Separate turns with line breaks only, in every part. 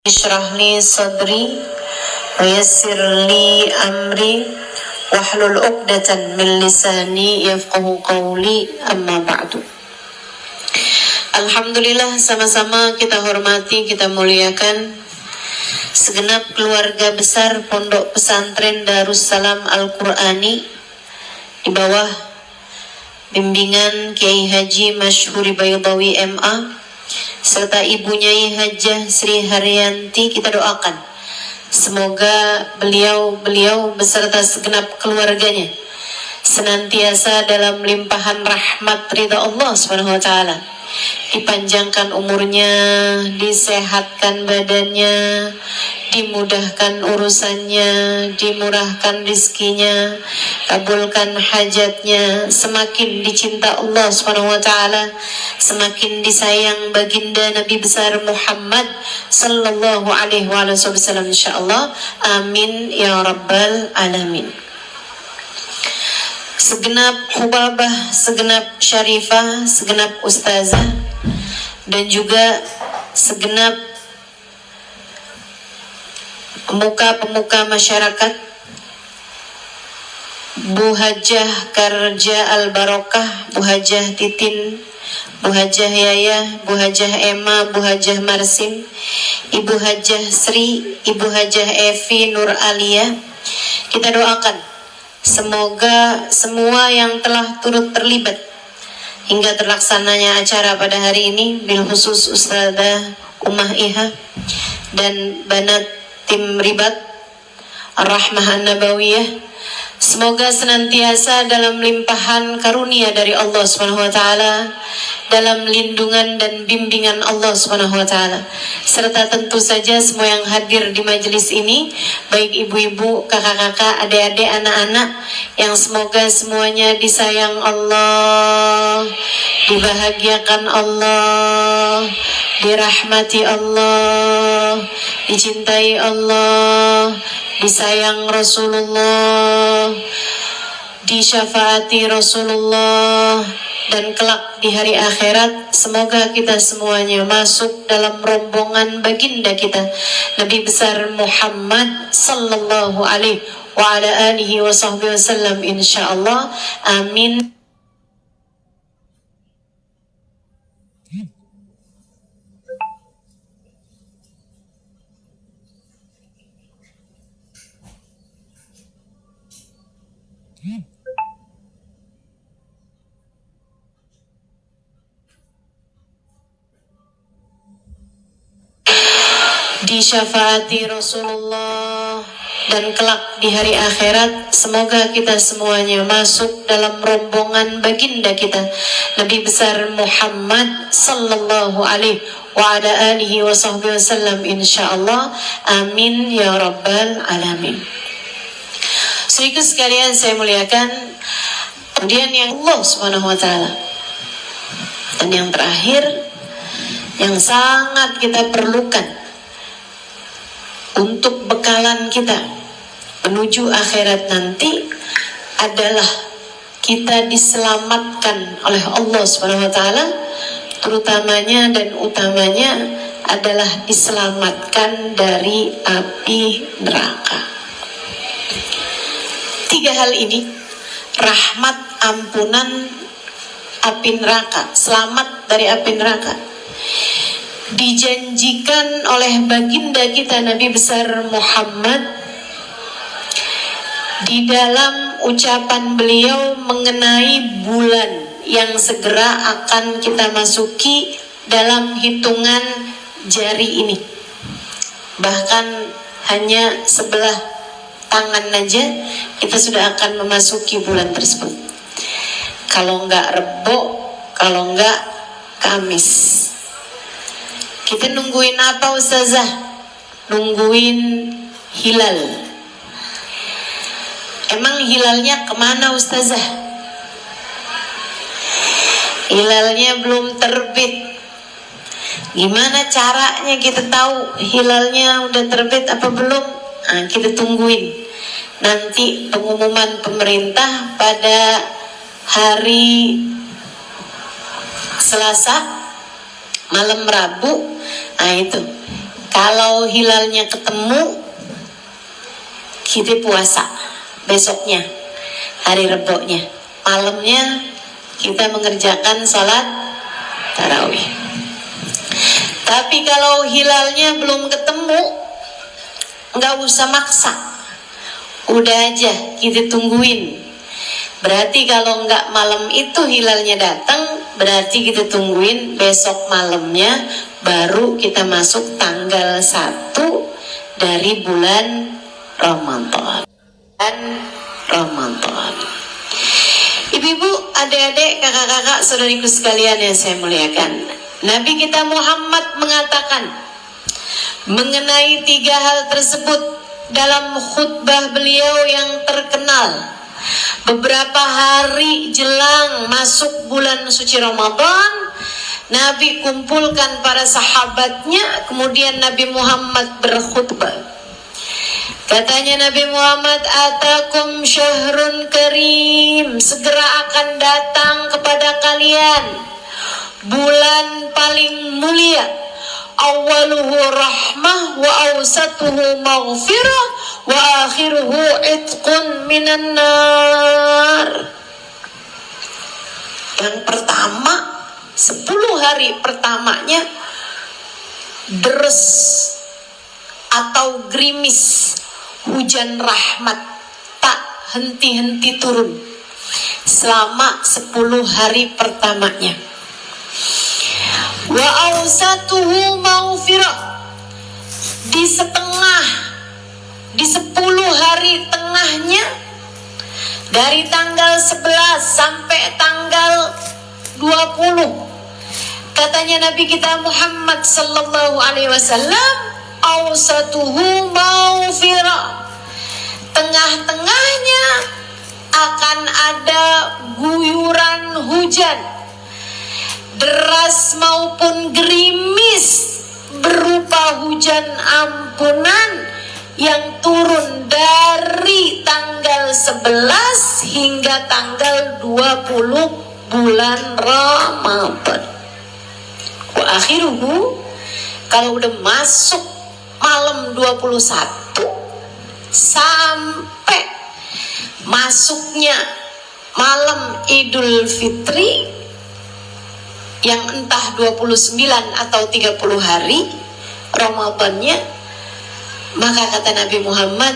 Ishrah li sadri wa yassir li amri wahlul 'uqdatan min lisani yafqahu qawli, amma ba'du. Alhamdulillah, sama-sama kita hormati, kita muliakan segenap keluarga besar Pondok Pesantren Darussalam Al-Qur'ani di bawah bimbingan Kiai Haji Masyhuri Baydawi MA serta ibunya Hajah Sri Haryanti. Kita doakan semoga beliau beserta segenap keluarganya senantiasa dalam limpahan rahmat ridha Allah Subhanahu wa taala, dipanjangkan umurnya, disehatkan badannya, dimudahkan urusannya, dimurahkan rizkinya, kabulkan hajatnya, semakin dicinta Allah Subhanahu wa taala, semakin disayang baginda Nabi besar Muhammad sallallahu alaihi wasallam insyaallah. Amin ya rabbal alamin. Segenap hubabah, segenap syarifah, segenap ustazah, dan juga segenap pemuka-pemuka masyarakat, Bu Hajah Karja Al-Barokah, Bu Hajah Titin, Bu Hajah Yaya, Bu Hajah Emma, Bu Hajah Marsim, Ibu Hajah Sri, Ibu Hajah Evi Nur Alia. Kita doakan semoga semua yang telah turut terlibat hingga terlaksananya acara pada hari ini, bil khusus Ustazah Ummah Iha dan Banat Tim Ribat Ar-Rahmah An-Nabawiyah, semoga senantiasa dalam limpahan karunia dari Allah Subhanahu wa taala, dalam lindungan dan bimbingan Allah Subhanahu wa taala, serta tentu saja semua yang hadir di majelis ini, baik ibu-ibu, kakak-kakak, adik-adik, anak-anak, yang semoga semuanya disayang Allah, dibahagiakan Allah, dirahmati Allah, dicintai Allah, disayang Rasulullah, disyafaati Rasulullah, dan kelak di hari akhirat semoga kita semuanya masuk dalam rombongan baginda kita Nabi besar Muhammad sallallahu alaihi wa ala alihi wasallam insyaallah. Amin. Disyafaati Rasulullah, dan kelak di hari akhirat semoga kita semuanya masuk dalam rombongan baginda kita Nabi besar Muhammad sallallahu alaihi wa ala alihi wasallam insyaallah. Amin ya rabbal alamin. Sekaligus sekalian saya muliakan, kemudian yang Allah Subhanahu wa taala, dan yang terakhir yang sangat kita perlukan untuk bekalan kita menuju akhirat nanti adalah kita diselamatkan oleh Allah Subhanahu wa taala, terutamanya dan utamanya adalah diselamatkan dari api neraka. 3 hal ini, rahmat, ampunan, api neraka, selamat dari api neraka, dijanjikan oleh baginda kita Nabi besar Muhammad di dalam ucapan beliau mengenai bulan yang segera akan kita masuki dalam hitungan jari ini. Bahkan hanya sebelah tangan aja kita sudah akan memasuki bulan tersebut. Kalau enggak Rebo, kalau enggak Kamis. Kita nungguin apa Ustazah? Nungguin hilal. Emang hilalnya kemana Ustazah? Hilalnya belum terbit. Gimana caranya kita tahu hilalnya udah terbit apa belum? Nah, kita tungguin nanti pengumuman pemerintah pada hari Selasa, malam Rabu. Nah itu Kalau hilalnya ketemu, kita puasa. Besoknya, hari Reboknya, malamnya kita mengerjakan sholat tarawih. Tapi kalau hilalnya belum ketemu, nggak usah maksa, udah aja kita tungguin. Berarti kalau nggak malam itu hilalnya datang, berarti kita tungguin besok malamnya, baru kita masuk tanggal 1 dari bulan Ramadan. Ibu-ibu, adik-adik, kakak-kakak, saudariku sekalian yang saya muliakan, Nabi kita Muhammad mengatakan mengenai 3 hal tersebut dalam khutbah beliau yang terkenal beberapa hari jelang masuk bulan suci Ramadan. Nabi kumpulkan para sahabatnya, kemudian Nabi Muhammad berkhutbah. Katanya Nabi Muhammad, atakum syahrun karim, segera akan datang kepada kalian bulan paling mulia, awaluhu rahmah wa awsatuhu maghfirah wa akhiruhu itqun minan nar. Yang pertama, 10 hari pertamanya deres atau gerimis, hujan rahmat tak henti-henti turun selama 10 hari pertamanya. Wa awsatuhu maghfirah, di 10 hari tengahnya, dari tanggal 11 sampai tanggal 20, katanya Nabi kita Muhammad sallallahu alaihi wasallam, awsatuhu maghfirah, tengah-tengahnya akan ada guyuran hujan, deras maupun gerimis, berupa hujan ampunan yang turun dari tanggal 11 hingga tanggal 20 bulan Ramadan. Wa akhiruhu, kalau udah masuk malam 21 sampai masuknya malam Idul Fitri yang entah 29 atau 30 hari Ramadannya, maka kata Nabi Muhammad,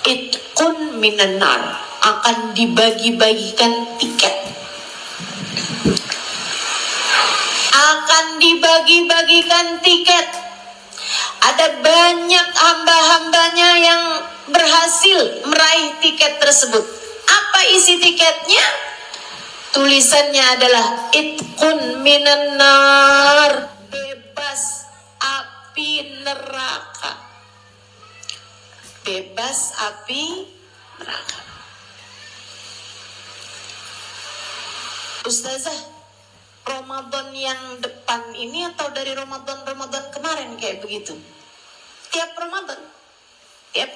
itqun minan nar, akan dibagi-bagikan tiket. Akan dibagi-bagikan tiket. Ada banyak hamba-hambanya yang berhasil meraih tiket tersebut. Apa isi tiketnya? Tulisannya adalah itqun minan nar, bebas api neraka. Bebas api neraka. Ustazah, Ramadan yang depan ini atau dari Ramadan kemarin kayak begitu? Tiap Ramadan. Tiap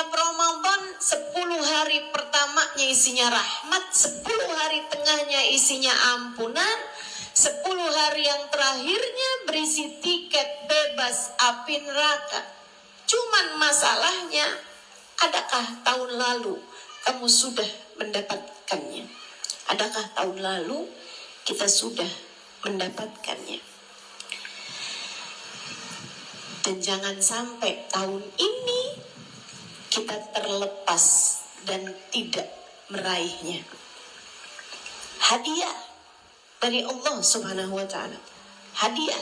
Ramadan 10 hari pertamanya isinya rahmat, 10 hari tengahnya isinya ampunan, 10 hari yang terakhirnya berisi tiket bebas api neraka. Cuman masalahnya, adakah tahun lalu kamu sudah mendapatkannya? Adakah tahun lalu kita sudah mendapatkannya? Dan jangan sampai tahun ini kita terlepas dan tidak meraihnya. Hadiah dari Allah Subhanahu wa taala. Hadiah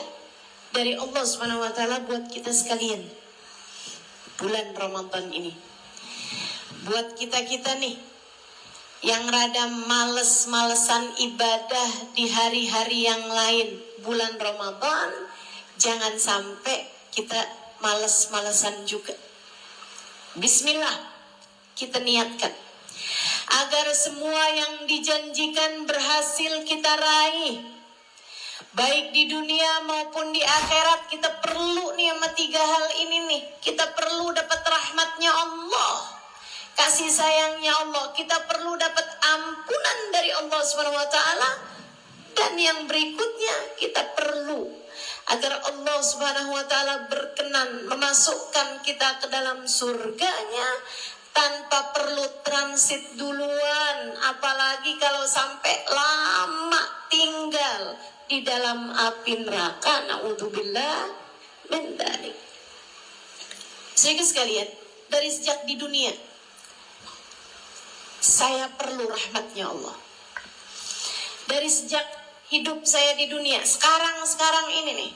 dari Allah Subhanahu wa taala buat kita sekalian. Bulan Ramadan ini. Buat kita-kita nih yang rada males-malesan ibadah di hari-hari yang lain, bulan Ramadan jangan sampai kita males-malesan juga. Bismillah, kita niatkan agar semua yang dijanjikan berhasil kita raih, baik di dunia maupun di akhirat. Kita perlu nih sama 3 hal ini nih. Kita perlu dapat rahmatnya Allah, kasih sayangnya Allah. Kita perlu dapat ampunan dari Allah SWT. Dan yang berikutnya, kita perlu agar Allah Subhanahu wa taala berkenan memasukkan kita ke dalam surganya tanpa perlu transit duluan, apalagi kalau sampai lama tinggal di dalam api neraka. Naudzubillah min dzalik. Saudara sekalian, dari sejak di dunia saya perlu rahmatnya Allah. Dari sejak hidup saya di dunia, sekarang ini nih,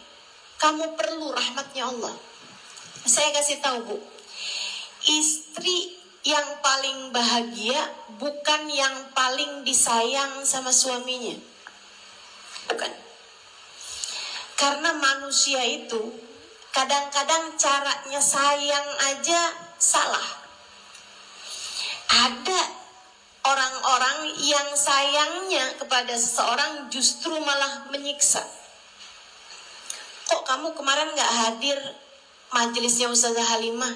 kamu perlu rahmatnya Allah. Saya kasih tahu Bu, istri yang paling bahagia bukan yang paling disayang sama suaminya. Bukan. Karena manusia itu kadang-kadang caranya sayang aja salah. Ada orang-orang yang sayangnya kepada seseorang justru malah menyiksa. Kok kamu kemarin gak hadir majelisnya Ustazah Halimah?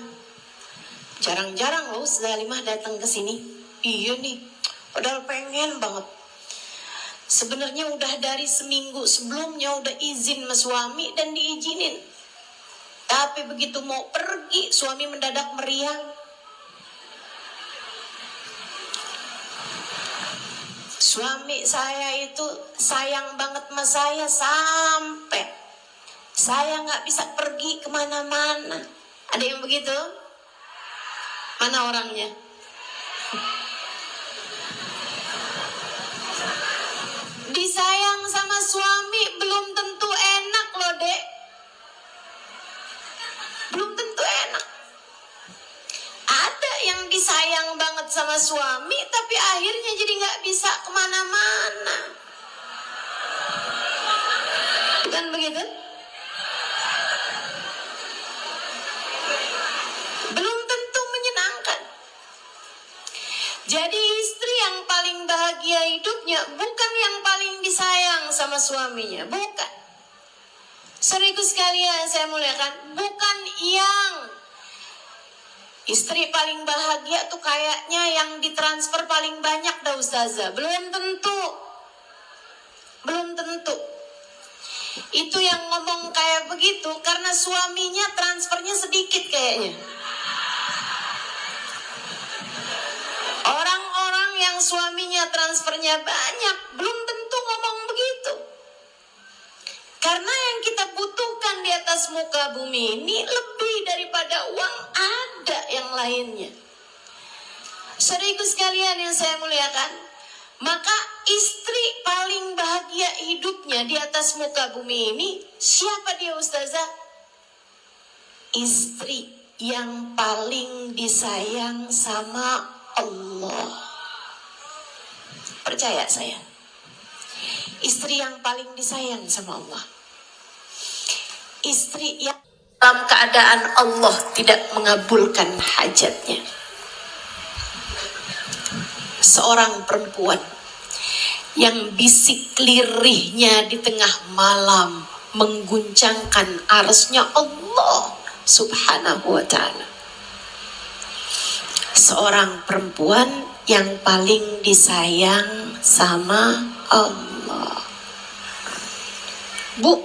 Jarang-jarang loh Ustazah Halimah datang ke sini. Iya nih, padahal pengen banget. Sebenarnya udah dari seminggu sebelumnya udah izin sama suami dan diizinin. Tapi begitu mau pergi, suami mendadak meriang. Suami saya itu sayang banget sama saya sampai saya nggak bisa pergi kemana-mana. Ada yang begitu? Mana orangnya? Disayang sama suami belum tentu enak loh dek. Belum tentu enak. Ada yang disayang banget sama suami tapi akhirnya jadi nggak bisa kemana-mana. Bukan begitu? Belum tentu menyenangkan. Jadi istri yang paling bahagia hidupnya bukan yang paling disayang sama suaminya, bukan. Saudaraku sekalian saya muliakan, bukan yang istri paling bahagia tuh kayaknya yang ditransfer paling banyak dah Ustazah. Belum tentu. Belum tentu. Itu yang ngomong kayak begitu karena suaminya transfernya sedikit kayaknya. Orang-orang yang suaminya transfernya banyak belum tentu ngomong begitu. Karena yang kita butuhkan di atas muka bumi ini lebih daripada uang, ada yang lainnya. Saudaraku sekalian yang saya muliakan, maka istri paling bahagia hidupnya di atas muka bumi ini siapa dia Ustazah? Istri yang paling disayang sama Allah. Percaya saya. Istri yang paling disayang sama Allah. Istri yang dalam keadaan Allah tidak mengabulkan hajatnya. Seorang perempuan yang bisik lirihnya di tengah malam mengguncangkan arsy-Nya Allah Subhanahu wa ta'ala. Seorang perempuan yang paling disayang sama Allah. Bu,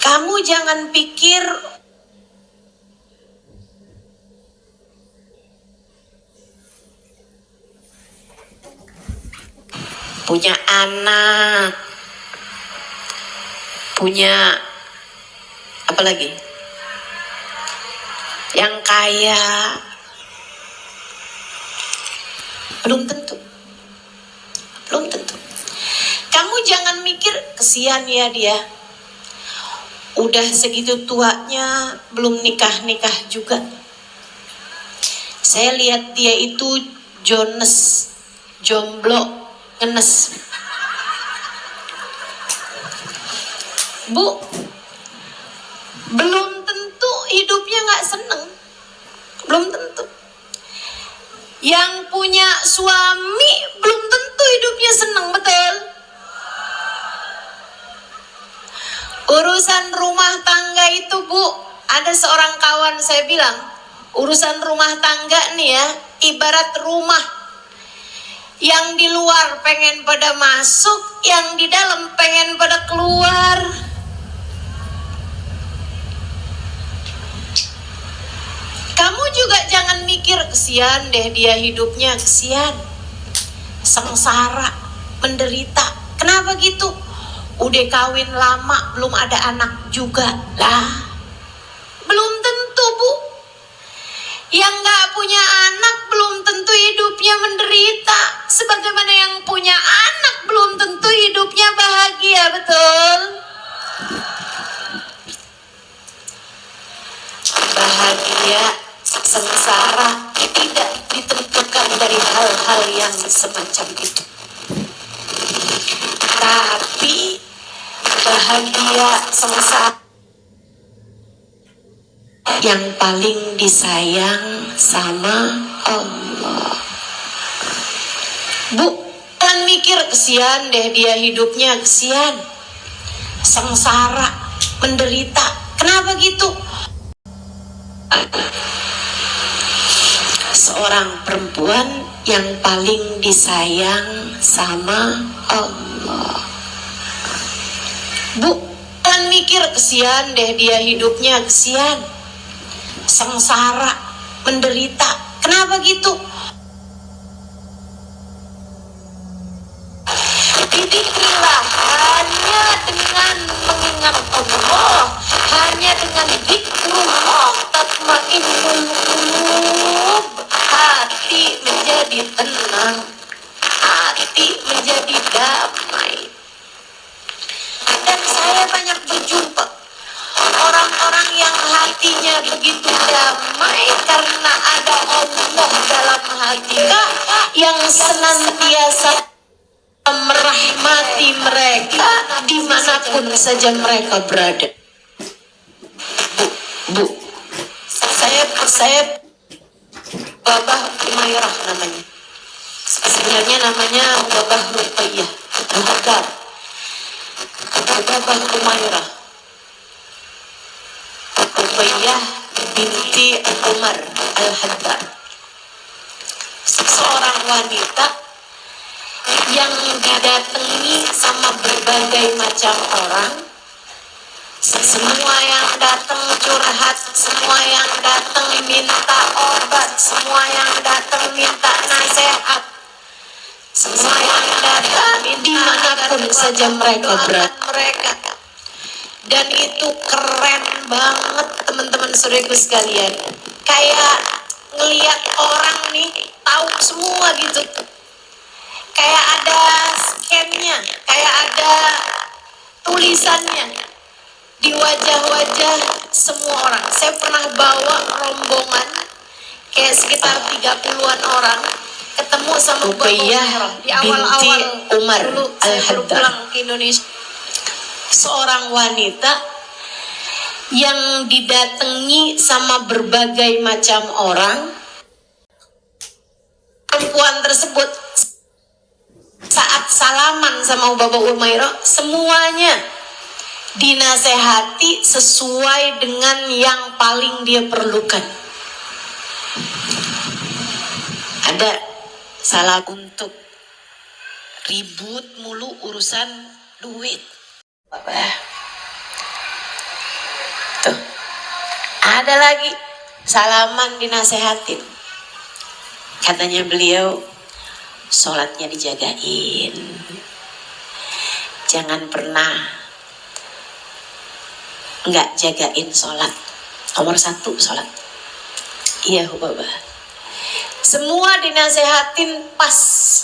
kamu jangan pikir punya anak, punya apa lagi? Yang kaya, belum tentu. Belum tentu. Kamu jangan mikir kesian ya dia. Udah segitu tuanya belum nikah-nikah juga. Saya lihat dia itu Jones, jomblo, ngenes. Bu, belum tentu hidupnya gak seneng. Belum tentu. Yang punya suami belum tentu hidupnya seneng, betul? Urusan rumah tangga itu Bu, ada seorang kawan saya bilang, urusan rumah tangga nih ya, ibarat rumah. Yang di luar pengen pada masuk, yang di dalam pengen pada keluar. Kamu juga jangan mikir kesian deh dia hidupnya, kesian, sengsara, menderita. Kenapa gitu? Udah kawin lama belum ada anak juga lah. Belum tentu, Bu. Yang gak punya anak belum tentu hidupnya menderita. Sebagaimana yang punya anak belum tentu hidupnya bahagia, betul? Bahagia, sengsara tidak ditentukan dari hal-hal yang semacam itu. Tapi bahagia, sengsara yang paling disayang sama Allah. Bu, jangan mikir kesian deh dia hidupnya, kesian, sengsara, menderita. Kenapa gitu? Seorang perempuan yang paling disayang sama Allah. Bu, jangan mikir kesian deh dia hidupnya, kesian, sengsara, menderita. Kenapa gitu? Didikrilah hanya dengan mengingat Allah, hanya dengan zikrullah tatmainnul qulub. Hati menjadi tenang, hati menjadi damai. Dan saya banyak berjumpa orang-orang yang hatinya begitu damai karena ada Allah dalam hati, yang senantiasa merahmati mereka dimanapun saja mereka berada. Bu, saya Babah Umairah namanya. Sebenarnya namanya Babah Ruqayyah Al-Haddad. Babah Umairah Ruqayyah binti Umar Al-Haddad. Seorang wanita yang didatangi sama berbagai macam orang. Semua yang datang curhat, semua yang datang minta obat, semua yang datang minta nasihat, semua yang datang dimanapun saja mereka berada. Dan itu keren banget teman-teman saudaraku sekalian. Kayak ngelihat orang nih tahu semua gitu. Kayak ada scan-nya, kayak ada tulisannya di wajah-wajah semua orang. Saya pernah bawa rombongan kayak sekitar 30-an orang ketemu sama Ruqayyah di awal-awal Umar dulu saya baru pulang ke Indonesia. Seorang wanita yang didatangi sama berbagai macam orang. Perempuan tersebut saat salaman sama Bapak Umairah, semuanya dinasehati sesuai dengan yang paling dia perlukan. Ada salah untuk ribut mulu urusan duit. Tuh, ada lagi salaman dinasehatin. Katanya beliau, sholatnya dijagain, jangan pernah nggak jagain sholat. Nomor 1 sholat. Iya Baba. Semua dinasehatin pas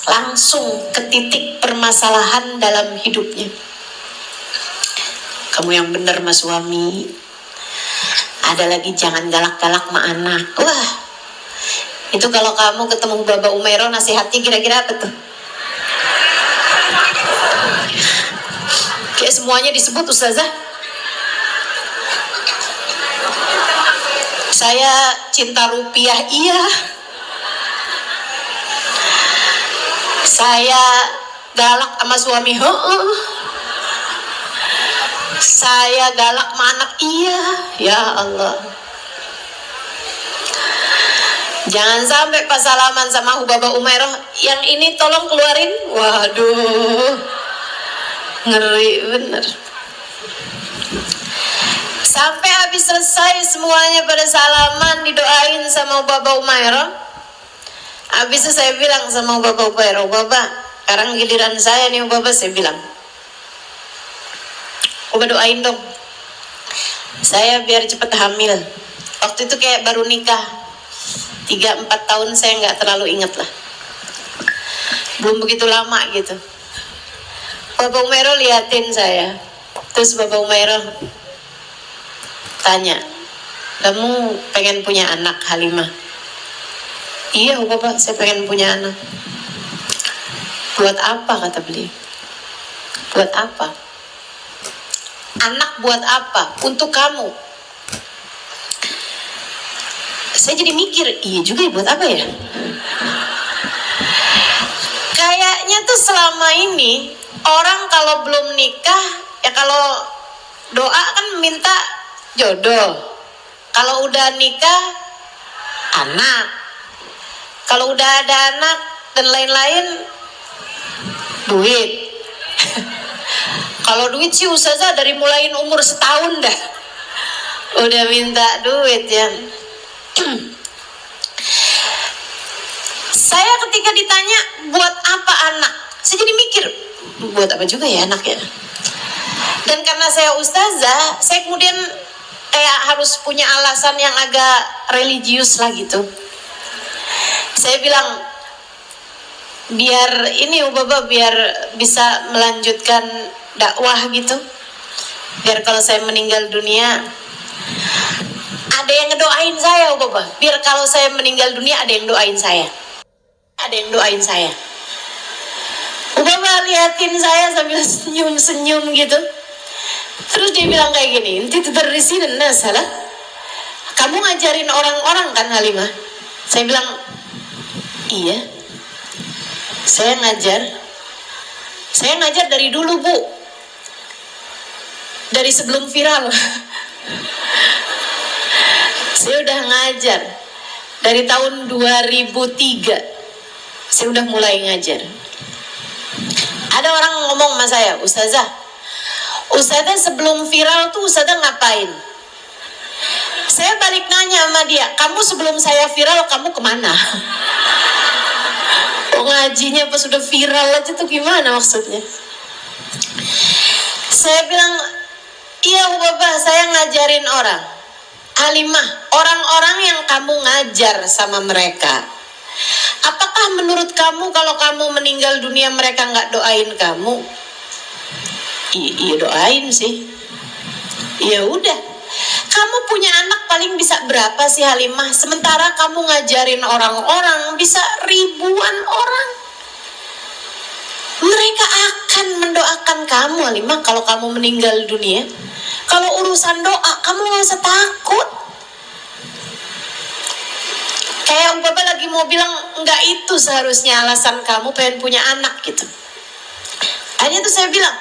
langsung ke titik permasalahan dalam hidupnya. Kamu yang benar mas suami. Ada lagi jangan galak-galak sama anak. Wah, itu kalau kamu ketemu Bapak Umairah nasihatnya kira-kira apa tuh? Kayak semuanya disebut Ustazah. Saya cinta rupiah, iya. Saya galak sama suami, saya galak sama anak, iya. Ya Allah. Jangan sampai pas salaman sama Ubaba Umairah, yang ini tolong keluarin. Waduh, ngeri bener. Sampai habis selesai semuanya pada salaman, didoain sama Ubaba Umairah. Habis itu saya bilang sama Ubaba Umairah, Ubaba, sekarang giliran saya nih Ubaba. Saya bilang, Ubaba doain dong saya biar cepet hamil. Waktu itu kayak baru nikah 3-4 tahun, saya nggak terlalu ingat lah, belum begitu lama gitu. Bapak Umairah liatin saya, terus Bapak Umairah tanya, kamu pengen punya anak Halimah? Iya Bapak, saya pengen punya anak. Buat apa, kata beliau? Buat apa? Anak buat apa? Untuk kamu. Saya jadi mikir, iya juga ya, buat apa ya? Kayaknya tuh selama ini orang kalau belum nikah, ya kalau doa kan minta jodoh. Kalau udah nikah, anak. Kalau udah ada anak dan lain-lain, duit. Kalau duit sih Ustazah dari mulain umur setahun dah udah minta duit ya. Saya ketika ditanya buat apa anak, saya jadi mikir, buat apa juga ya anak ya. Dan karena saya ustazah, saya kemudian kayak harus punya alasan yang agak religius lah gitu. Saya bilang, biar ini Ubaba, biar bisa melanjutkan dakwah gitu, biar kalau saya meninggal dunia ada yang ngedoain saya Ubaba. Biar kalau saya meninggal dunia ada yang doain saya, ada yang doain saya. Ubaba liatin saya sambil senyum-senyum gitu. Terus dia bilang kayak gini, inti tudarrisin nas salah, kamu ngajarin orang-orang kan Halimah? Saya bilang, iya, saya ngajar dari dulu Bu, dari sebelum viral. Saya udah ngajar dari tahun 2003, saya udah mulai ngajar. Ada orang ngomong sama saya, Ustazah sebelum viral tuh Ustazah ngapain? Saya balik nanya sama dia, kamu sebelum saya viral kamu kemana? Oh, ngajinya pas sudah viral aja tuh gimana maksudnya? Saya bilang, iya Bapak, saya ngajarin orang. Halimah, orang-orang yang kamu ngajar sama mereka, apakah menurut kamu kalau kamu meninggal dunia mereka nggak doain kamu? Iya doain sih. Ya udah, kamu punya anak paling bisa berapa sih Halimah? Sementara kamu ngajarin orang-orang bisa ribuan orang. Mereka akan mendoakan kamu Halimah kalau kamu meninggal dunia. Kalau urusan doa kamu gak usah takut. Kayak Bapak lagi mau bilang, enggak itu seharusnya alasan kamu pengen punya anak gitu. Akhirnya tuh saya bilang,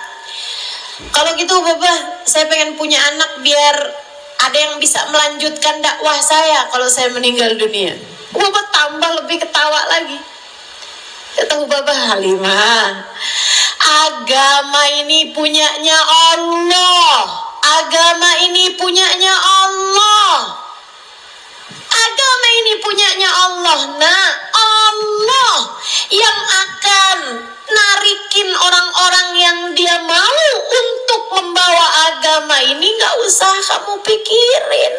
kalau gitu Bapak, saya pengen punya anak biar ada yang bisa melanjutkan dakwah saya kalau saya meninggal dunia. Bapak tambah lebih ketawa lagi. Kata Bapak, Halimah, agama ini punyanya Allah. Agama ini punyanya Allah. Agama ini punyanya Allah. Nah, Allah yang akan narikin orang-orang yang dia mau untuk membawa agama ini. Gak usah kamu pikirin.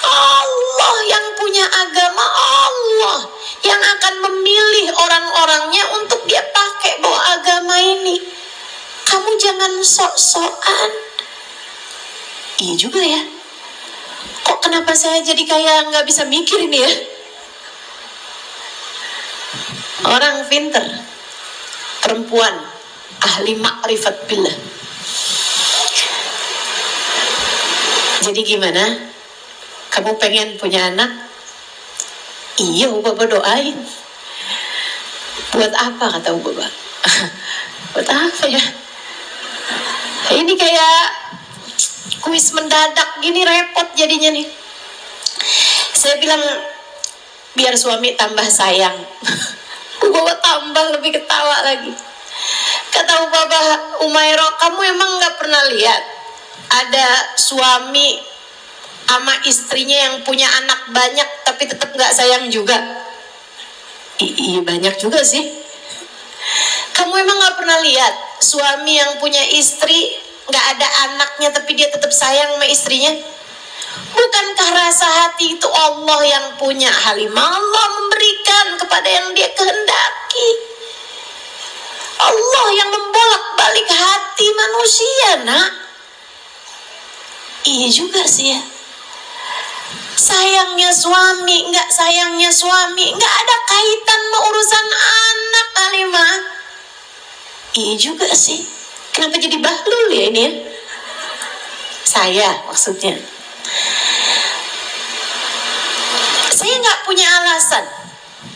Allah yang punya agama, Allah yang akan memilih orang-orangnya untuk dia pakai bawa agama ini. Kamu jangan sok-sokan. Iya juga ya. Kok kenapa saya jadi kayak nggak bisa mikir ini ya? Orang pinter, perempuan, ahli makrifat billah. Jadi gimana? Kamu pengen punya anak? Iya, Bapak doain. Buat apa kata Bapak? Buat apa ya? Ini kayak kuis mendadak gini, repot jadinya nih. Saya bilang, biar suami tambah sayang. Bu Baba tambah lebih ketawa lagi. Kata Bu Baba, Umairah, kamu emang gak pernah lihat ada suami sama istrinya yang punya anak banyak tapi tetap gak sayang juga? Iya banyak juga sih. Kamu emang gak pernah lihat suami yang punya istri gak ada anaknya tapi dia tetap sayang sama istrinya? Bukankah rasa hati itu Allah yang punya, Halimah? Allah memberikan kepada yang dia kehendaki. Allah yang membolak-balik hati manusia, nak. Iya juga sih ya. Sayangnya suami, enggak sayangnya suami, enggak ada kaitan sama urusan anak, Halimah. Iya juga sih. Kenapa jadi bahlul ya ini ya? Saya maksudnya. Saya nggak punya alasan.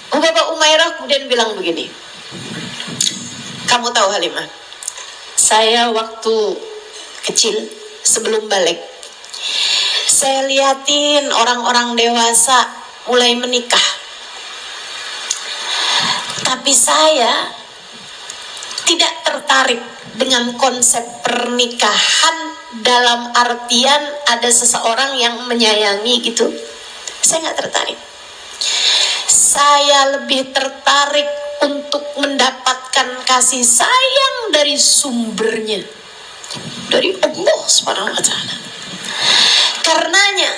Bapak Umairah kemudian bilang begini, kamu tahu Halimah, saya waktu kecil sebelum balik, saya liatin orang-orang dewasa mulai menikah, tapi saya tidak tertarik dengan konsep pernikahan dalam artian ada seseorang yang menyayangi gitu. Saya nggak tertarik. Saya lebih tertarik untuk mendapatkan kasih sayang dari sumbernya, dari Allah Subhanahu wa Ta'ala. Karenanya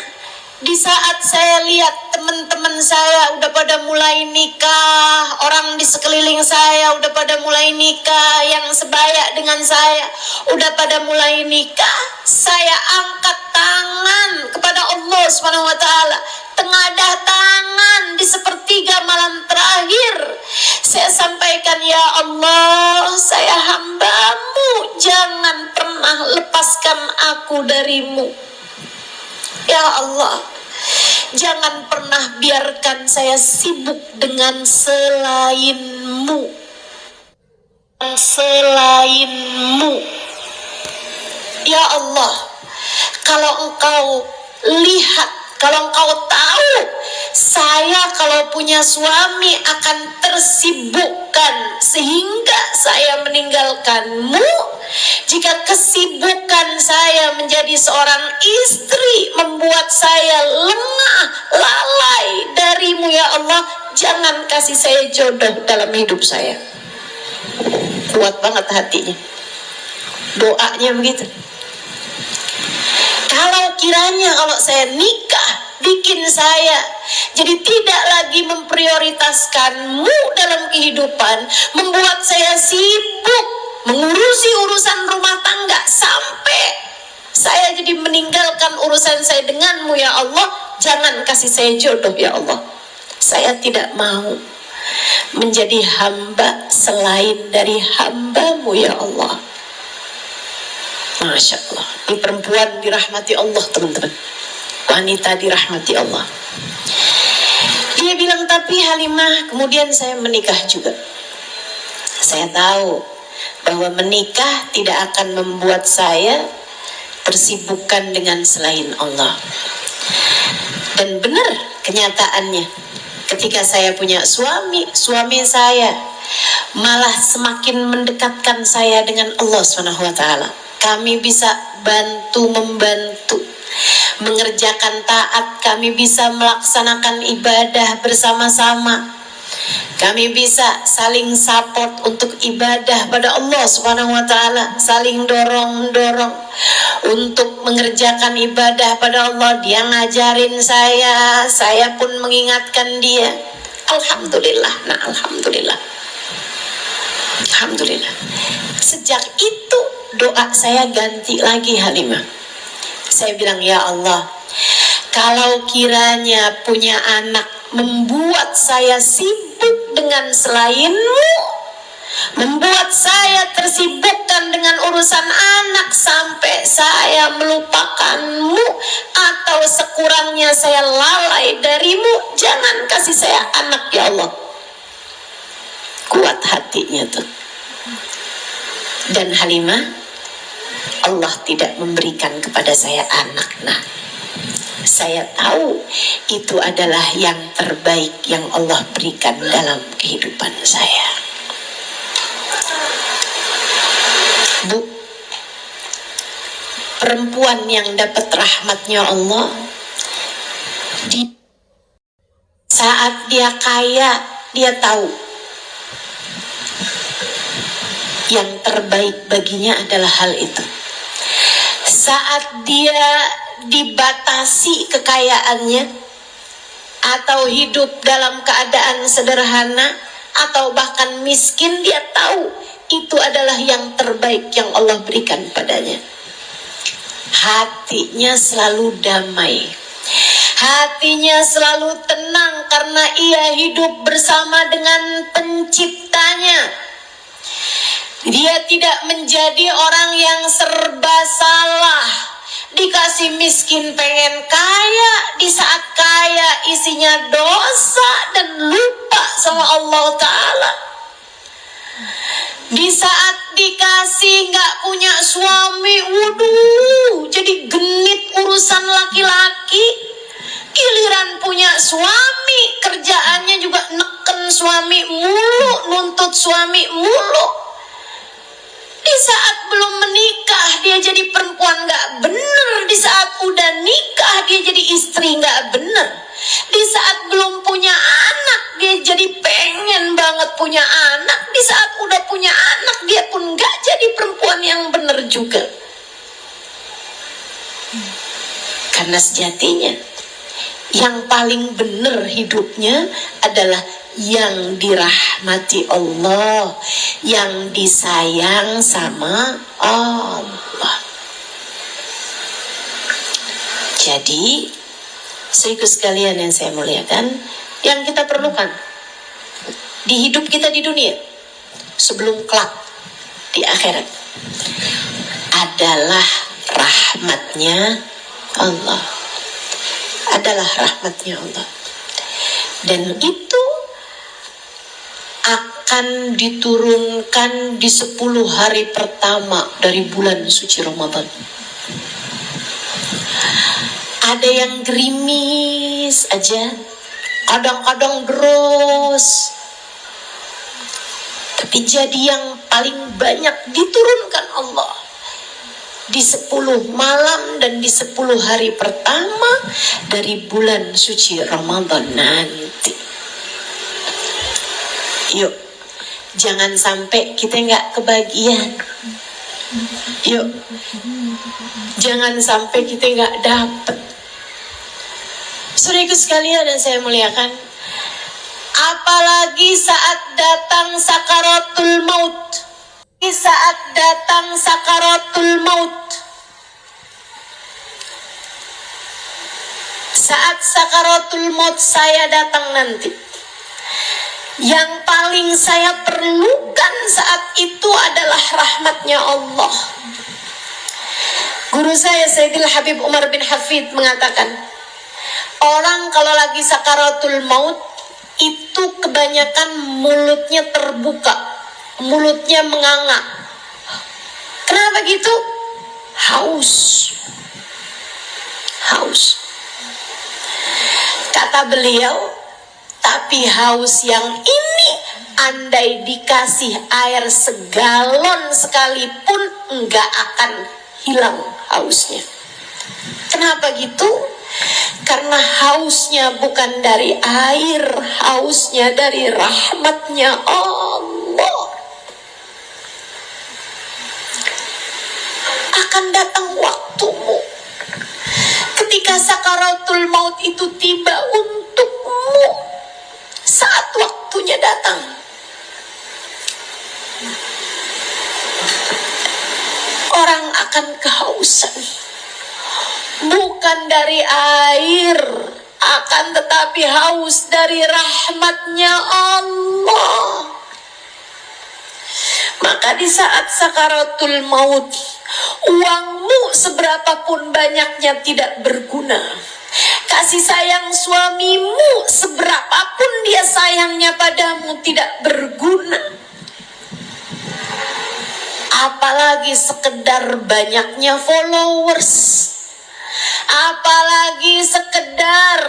di saat saya lihat teman-teman saya udah pada mulai nikah, orang di sekeliling saya udah pada mulai nikah, yang sebaya dengan saya udah pada mulai nikah, saya angkat tangan kepada Allah Subhanahu wa Ta'ala, tengadah tangan di sepertiga malam terakhir, saya sampaikan, ya Allah, saya hambamu, jangan pernah lepaskan aku darimu. Ya Allah, jangan pernah biarkan saya sibuk dengan selainmu. Ya Allah, kalau Engkau lihat, kalau Engkau tahu, saya kalau punya suami akan tersibukkan sehingga saya meninggalkanmu. Jika kesibukan saya menjadi seorang istri membuat saya lengah, lalai darimu, ya Allah, jangan kasih saya jodoh dalam hidup saya. Kuat banget hatinya, doanya begitu. Kalau kiranya kalau saya nikah bikin saya jadi tidak lagi memprioritaskanmu dalam kehidupan, membuat saya sibuk mengurusi urusan rumah tangga sampai saya jadi meninggalkan urusan saya denganmu, ya Allah, jangan kasih saya jodoh, ya Allah. Saya tidak mau menjadi hamba selain dari hambamu, ya Allah. Masya Allah, ini perempuan dirahmati Allah, teman-teman. Wanita dirahmati Allah. Dia bilang, tapi Halimah, kemudian saya menikah juga. Saya tahu bahwa menikah tidak akan membuat saya tersibukkan dengan selain Allah. Dan benar kenyataannya, ketika saya punya suami saya malah semakin mendekatkan saya dengan Allah SWT. Kami bisa membantu mengerjakan taat, kami bisa melaksanakan ibadah bersama-sama. Kami bisa saling support untuk ibadah pada Allah Subhanahu wa Ta'ala, saling dorong-dorong untuk mengerjakan ibadah pada Allah. Dia ngajarin saya pun mengingatkan dia. Alhamdulillah, nah alhamdulillah. Alhamdulillah. Sejak itu doa saya ganti lagi, Halimah. Saya bilang, ya Allah, kalau kiranya punya anak membuat saya sibuk dengan selainmu, membuat saya tersibukkan dengan urusan anak sampai saya melupakanmu, atau sekurangnya saya lalai darimu, jangan kasih saya anak, ya Allah. Kuat hatinya tuh. Dan Halimah, Allah tidak memberikan kepada saya anak. Nah, Saya tahu itu adalah yang terbaik yang Allah berikan dalam kehidupan saya. Bu, perempuan yang dapat rahmatnya Allah, di saat dia kaya, dia tahu yang terbaik baginya adalah hal itu. Saat dia dibatasi kekayaannya, atau hidup dalam keadaan sederhana, atau bahkan miskin, dia tahu itu adalah yang terbaik yang Allah berikan padanya. Hatinya selalu damai, hatinya selalu tenang karena ia hidup bersama dengan penciptanya. Dia tidak menjadi orang yang serba salah, dikasih miskin pengen kaya, di saat kaya isinya dosa dan lupa sama Allah Ta'ala. Di saat dikasih gak punya suami, waduh, jadi genit urusan laki-laki. Giliran punya suami, kerjaannya juga neken suami mulu, nuntut suami mulu. Di saat belum menikah dia jadi perempuan gak bener, di saat udah nikah dia jadi istri gak bener. Di saat belum punya anak dia jadi pengen banget punya anak, di saat udah punya anak dia pun gak jadi perempuan yang bener juga. Karena sejatinya yang paling bener hidupnya adalah yang dirahmati Allah, yang disayang sama Allah. Jadi, saudaraku sekalian yang saya muliakan, yang kita perlukan di hidup kita di dunia sebelum kelak di akhirat adalah rahmatnya Allah. Adalah rahmatnya Allah. Dan itu akan diturunkan di 10 hari pertama dari bulan suci Ramadan. Ada yang gerimis aja, kadang-kadang deros. Tapi jadi yang paling banyak diturunkan Allah di 10 malam dan di 10 hari pertama dari bulan suci Ramadan nanti. Yuk, jangan sampai kita nggak kebagian. Yuk, jangan sampai kita nggak dapet. Saudaraku sekalian dan saya muliakan, apalagi saat datang sakaratul maut. Saat datang sakaratul maut, saat sakaratul maut saya datang nanti, yang paling saya perlukan saat itu adalah rahmatnya Allah. Guru saya Sayyidil Habib Umar bin Hafid mengatakan, orang kalau lagi sakaratul maut itu kebanyakan mulutnya terbuka, mulutnya menganga. Kenapa gitu? Haus. Haus. Kata beliau, tapi haus yang ini andai dikasih air segalon sekalipun enggak akan hilang hausnya. Kenapa gitu? Karena hausnya bukan dari air, hausnya dari rahmatnya Allah. Akan datang waktumu ketika sakaratul maut itu tiba untukmu. Saat waktunya datang, orang akan kehausan, bukan dari air, akan tetapi haus dari rahmatnya Allah. Maka di saat sakaratul maut, uangmu seberapapun banyaknya tidak berguna. Kasih sayang suamimu seberapapun dia sayangnya padamu tidak berguna. Apalagi sekedar banyaknya followers,
apalagi sekedar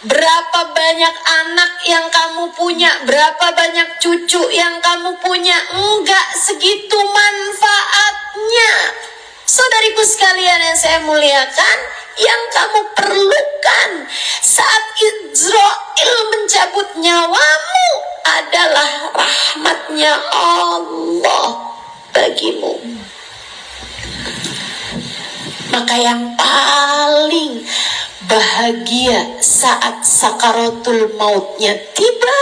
berapa banyak anak yang kamu punya, berapa banyak cucu yang kamu punya, enggak segitu manfaatnya. Saudariku sekalian yang saya muliakan, yang kamu perlukan saat Izrail mencabut nyawamu adalah rahmatnya Allah bagimu. Maka yang paling bahagia saat sakaratul mautnya tiba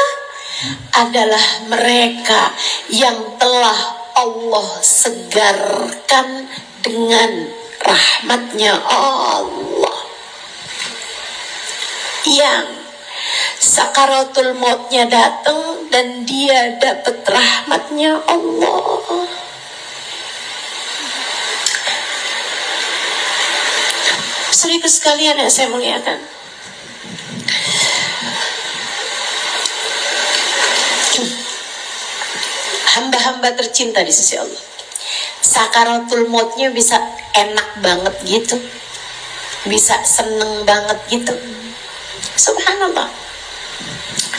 adalah mereka yang telah Allah segarkan dengan rahmatnya Allah. Yang sakaratul mautnya datang dan dia dapat rahmatnya Allah. Saudaraku sekalian yang saya muliakan, hamba-hamba tercinta di sisi Allah, sakaratul mautnya bisa enak banget gitu, bisa seneng banget gitu. Subhanallah.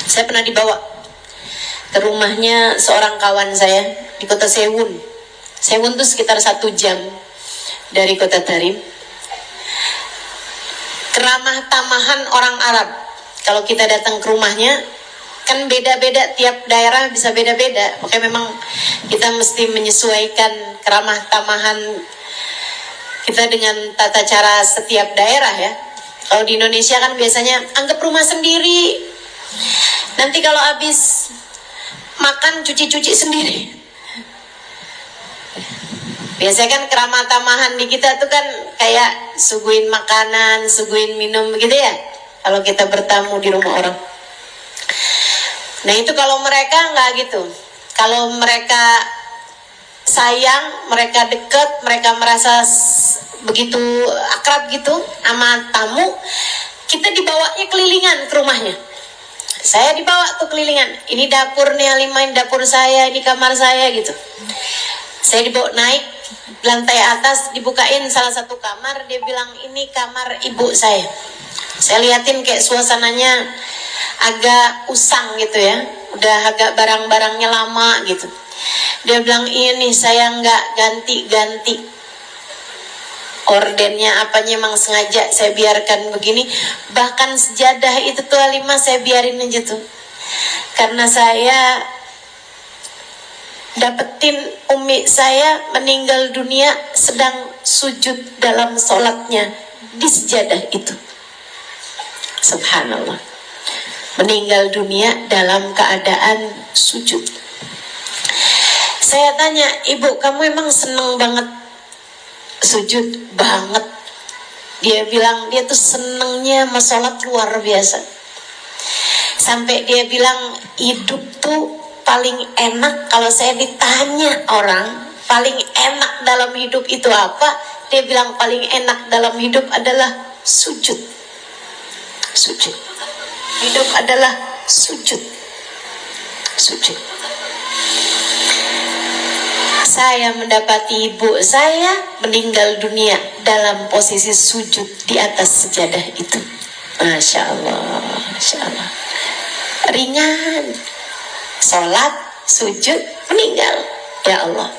Saya pernah dibawa ke rumahnya seorang kawan saya di kota Sewun. Sewun itu sekitar 1 jam dari kota Tarim. Keramah tamahan orang Arab. Kalau kita datang ke rumahnya, kan beda-beda, tiap daerah bisa beda-beda. Makanya memang kita mesti menyesuaikan keramah tamahan kita dengan tata cara setiap daerah ya. Kalau di Indonesia kan biasanya anggap rumah sendiri. Nanti kalau habis makan cuci-cuci sendiri. Biasanya kan keramah tamahan di kita tuh kan kayak suguhin makanan, suguhin minum gitu ya. Kalau kita bertamu di rumah orang. Nah itu kalau mereka nggak gitu. Kalau mereka sayang, mereka dekat, mereka merasa begitu akrab gitu sama tamu, kita dibawanya kelilingan ke rumahnya. Saya dibawa tuh kelilingan. Ini dapur nih Halimah, ini dapur saya, ini kamar saya gitu. Saya dibawa naik lantai atas, dibukain salah satu kamar, dia bilang ini kamar ibu saya. Saya liatin kayak suasananya agak usang gitu ya, udah agak barang-barangnya lama gitu. Dia bilang ini saya nggak ganti-ganti ordennya, apanya emang sengaja saya biarkan begini. Bahkan sejadah itu tuh Halimah saya biarin aja tuh, karena saya dapetin umi saya meninggal dunia sedang sujud dalam sholatnya di sejadah itu. Subhanallah, meninggal dunia dalam keadaan sujud. Saya tanya, ibu kamu emang seneng banget sujud? Banget. Dia bilang dia tuh senengnya sama sholat luar biasa. Sampai dia bilang hidup tuh paling enak kalau saya ditanya orang paling enak dalam hidup itu apa, dia bilang paling enak dalam hidup adalah sujud. Sujud. Hidup adalah sujud. Sujud. Saya mendapati ibu saya meninggal dunia dalam posisi sujud di atas sejadah itu. Masya Allah, Masya Allah. Ringan. Sholat, sujud, meninggal. Ya Allah.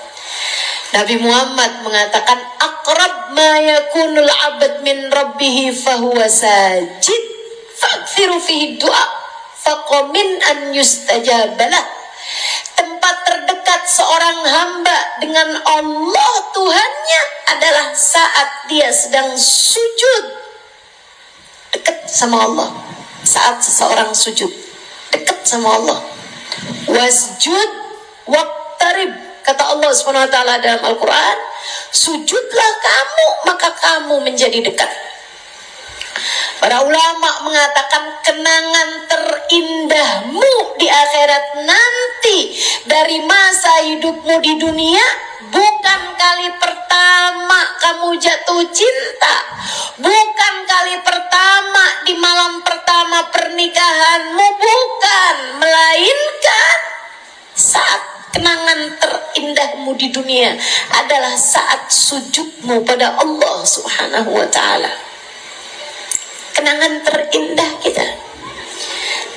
Nabi Muhammad mengatakan aqrab ma yakunul abad min rabbih fahuwa sajid fakthiru fihi du'a faqamin an yustajabalah. Tempat terdekat seorang hamba dengan Allah Tuhannya adalah saat dia sedang sujud dekat sama Allah. Saat seseorang sujud dekat sama Allah. Wasjud waqtarib, kata Allah SWT dalam Al-Quran, sujudlah kamu maka kamu menjadi dekat. Para ulama mengatakan kenangan terindahmu di akhirat nanti dari masa hidupmu di dunia bukan kali pertama kamu jatuh cinta, bukan kali pertama di malam pertama pernikahanmu, bukan, melainkan saat kenangan terindahmu di dunia adalah saat sujudmu pada Allah Subhanahu wa ta'ala. Kenangan terindah kita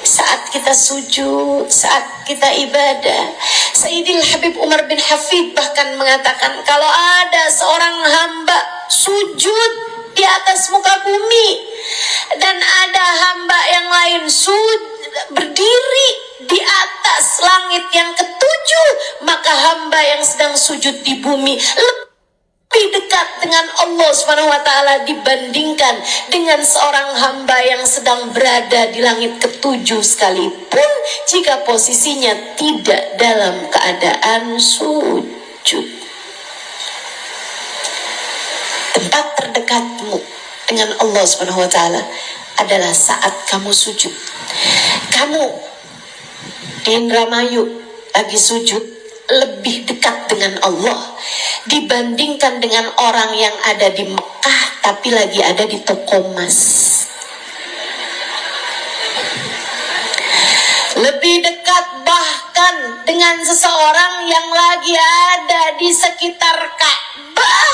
saat kita sujud, saat kita ibadah. Sayyidil Habib Umar bin Hafid bahkan mengatakan, kalau ada seorang hamba sujud di atas muka bumi dan ada hamba yang lain berdiri di atas langit yang ketujuh, maka hamba yang sedang sujud di bumi lebih dekat dengan Allah Subhanahu wa ta'ala dibandingkan dengan seorang hamba yang sedang berada di langit ketujuh sekalipun jika posisinya tidak dalam keadaan sujud. Tempat terdekatmu dengan Allah Subhanahu wa ta'ala adalah saat kamu sujud. Kamu di Indramayu lagi sujud lebih dekat dengan Allah dibandingkan dengan orang yang ada di Mekah tapi lagi ada di toko emas. Lebih dekat bahkan dengan seseorang yang lagi ada di sekitar Ka'bah,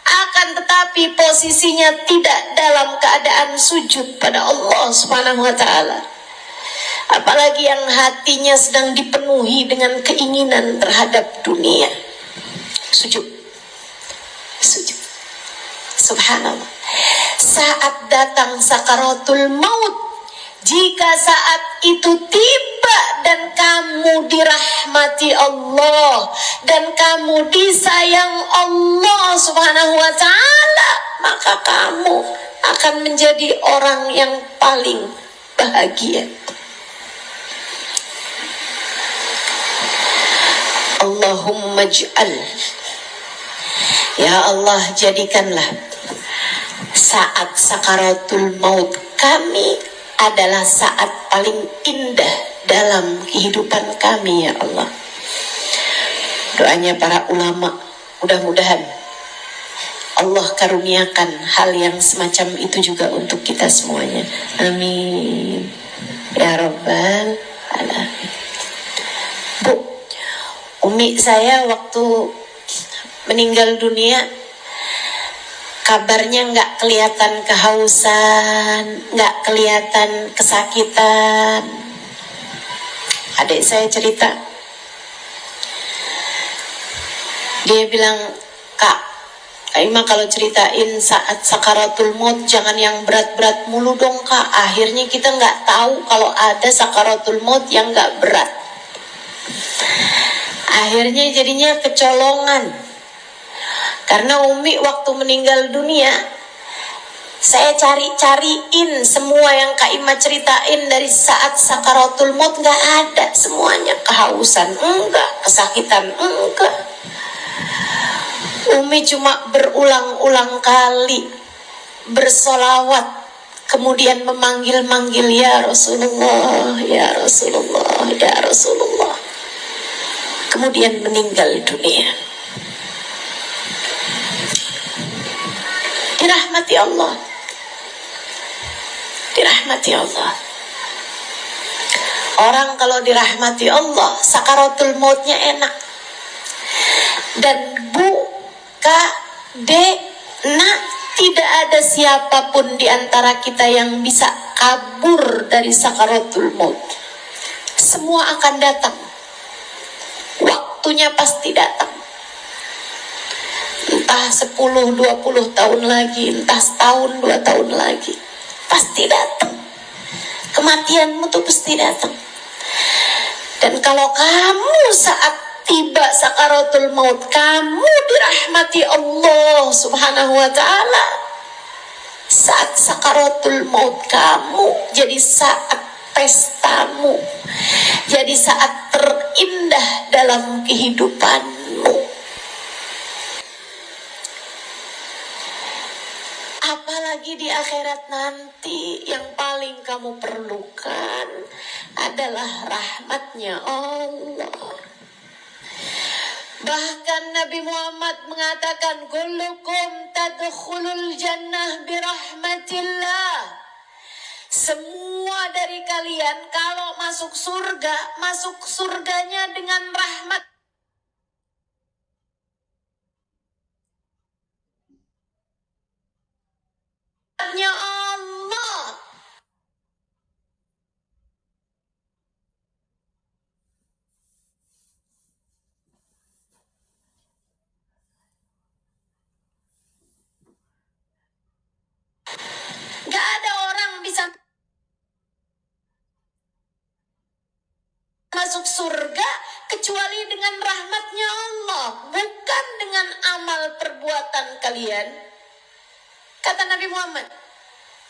akan tetapi posisinya tidak dalam keadaan sujud pada Allah Subhanahu wa ta'ala. Apalagi yang hatinya sedang dipenuhi dengan keinginan terhadap dunia. Sujud. Subhanallah. Saat datang sakaratul maut, jika saat itu tiba dan kamu dirahmati Allah dan kamu disayang Allah Subhanahu wa ta'ala, maka kamu akan menjadi orang yang paling bahagia. Allahumma ij'al, ya Allah, jadikanlah saat sakaratul maut kami adalah saat paling indah dalam kehidupan kami, ya Allah. Doanya para ulama, mudah-mudahan Allah karuniakan hal yang semacam itu juga untuk kita semuanya. Amin ya rabbal alamin. Bu, umi saya waktu meninggal dunia, kabarnya nggak kelihatan kehausan, nggak kelihatan kesakitan. Adik saya cerita, dia bilang, Kak, Aima kalau ceritain saat sakaratul maut jangan yang berat-berat mulu dong Kak. Akhirnya kita nggak tahu kalau ada sakaratul maut yang nggak berat. Akhirnya jadinya kecolongan. Karena Umi waktu meninggal dunia, saya cari-cariin semua yang Kak Ima ceritain dari saat sakaratul maut, nggak ada semuanya. Kehausan enggak, kesakitan enggak. Umi cuma berulang-ulang kali bersolawat, kemudian memanggil-manggil, ya Rasulullah, ya Rasulullah, ya Rasulullah. Kemudian meninggal dunia. Dirahmati Allah. Dirahmati Allah. Orang kalau dirahmati Allah, sakaratul mautnya enak. Dan Bu, Kak, Dek, Nak, tidak ada siapapun di antara kita yang bisa kabur dari sakaratul maut. Semua akan datang. Waktunya pasti datang. Entah 10-20 tahun lagi, entah setahun 2 tahun lagi, pasti datang. Kematianmu tuh pasti datang. Dan kalau kamu saat tiba sakaratul maut, kamu dirahmati Allah Subhanahu wa ta'ala, saat sakaratul maut kamu jadi saat pestamu, jadi saat terindah dalam kehidupanmu. Apalagi di akhirat nanti, yang paling kamu perlukan adalah rahmatnya Allah. Bahkan Nabi Muhammad mengatakan, kullukum tadkhulul jannah birahmatillah. Semua dari kalian kalau masuk surga, masuk surganya dengan rahmat. surga kecuali dengan rahmatnya Allah, bukan dengan amal perbuatan kalian. Kata Nabi Muhammad,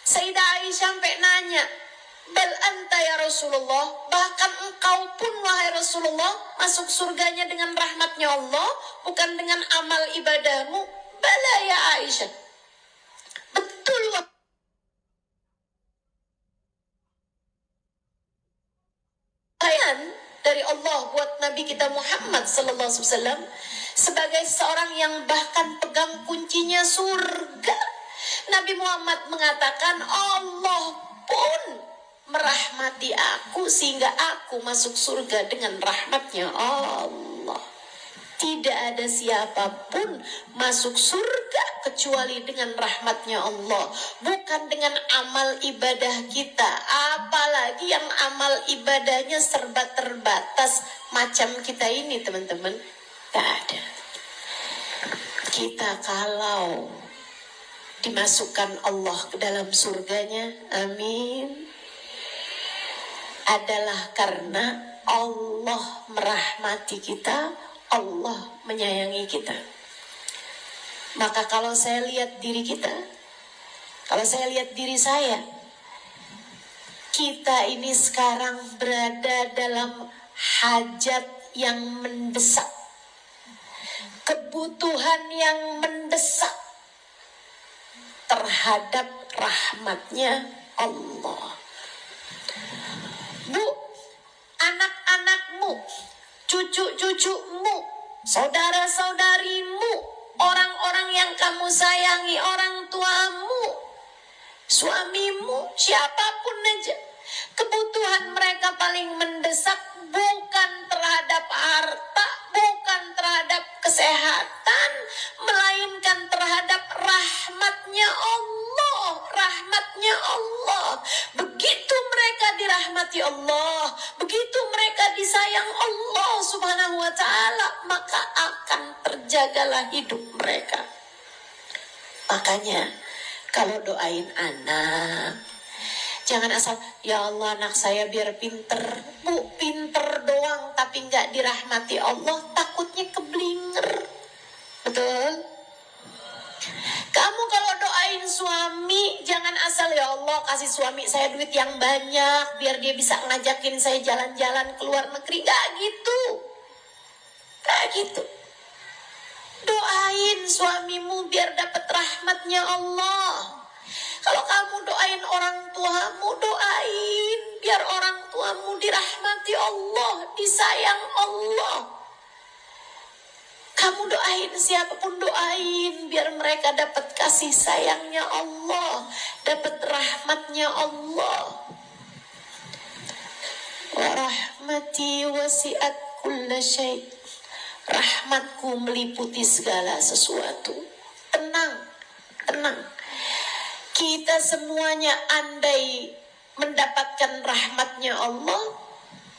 Sayyidah Aisyah sampai nanya, bal anta ya Rasulullah, bahkan engkau pun wahai Rasulullah masuk surganya dengan rahmatnya Allah, bukan dengan amal ibadahmu. Bala ya Aisyah, betul dari Allah buat Nabi kita Muhammad sallallahu alaihi wasallam sebagai seorang yang bahkan pegang kuncinya surga. Nabi Muhammad mengatakan, Allah pun merahmati aku sehingga aku masuk surga dengan rahmatnya Allah. Tidak ada siapapun masuk surga kecuali dengan rahmatnya Allah, bukan dengan amal ibadah kita. Apalagi yang amal ibadahnya serba terbatas macam kita ini, teman-teman. Tidak ada. Kita kalau dimasukkan Allah ke dalam surganya, amin, adalah karena Allah merahmati kita, Allah menyayangi kita. Maka kalau saya lihat diri kita, kalau saya lihat diri saya, kita ini sekarang berada dalam hajat yang mendesak, kebutuhan yang mendesak terhadap rahmatnya Allah. Bu, anak-anakmu, cucu-cucumu, saudara-saudarimu, orang-orang yang kamu sayangi, orang tuamu, suamimu, siapapun aja, kebutuhan mereka paling mendesak bukan terhadap harta, bukan terhadap kesehatan, melainkan terhadap rahmatnya Allah. Rahmatnya Allah. Begitu mereka dirahmati Allah, begitu mereka disayang Allah subhanahu wa ta'ala, maka akan terjagalah hidup mereka. Makanya kalau doain anak, jangan asal, ya Allah anak saya biar pinter. Bu, pinter doang tapi nggak dirahmati Allah, takutnya keblinger. Betul? Kamu kalau doain suami, jangan asal, ya Allah kasih suami saya duit yang banyak biar dia bisa ngajakin saya jalan-jalan ke luar negeri. Gak gitu. Gak gitu. Doain suamimu biar dapat rahmatnya Allah. Kalau kamu doain orang tuamu, doain biar orang tuamu dirahmati Allah, disayang Allah. Kamu doain siapapun, doain biar mereka dapat kasih sayangnya Allah, dapat rahmatnya Allah. Wa rahmati wasi'at kulla syai'. Rahmatku meliputi segala sesuatu. Tenang, tenang. Kita semuanya andai mendapatkan rahmatnya Allah,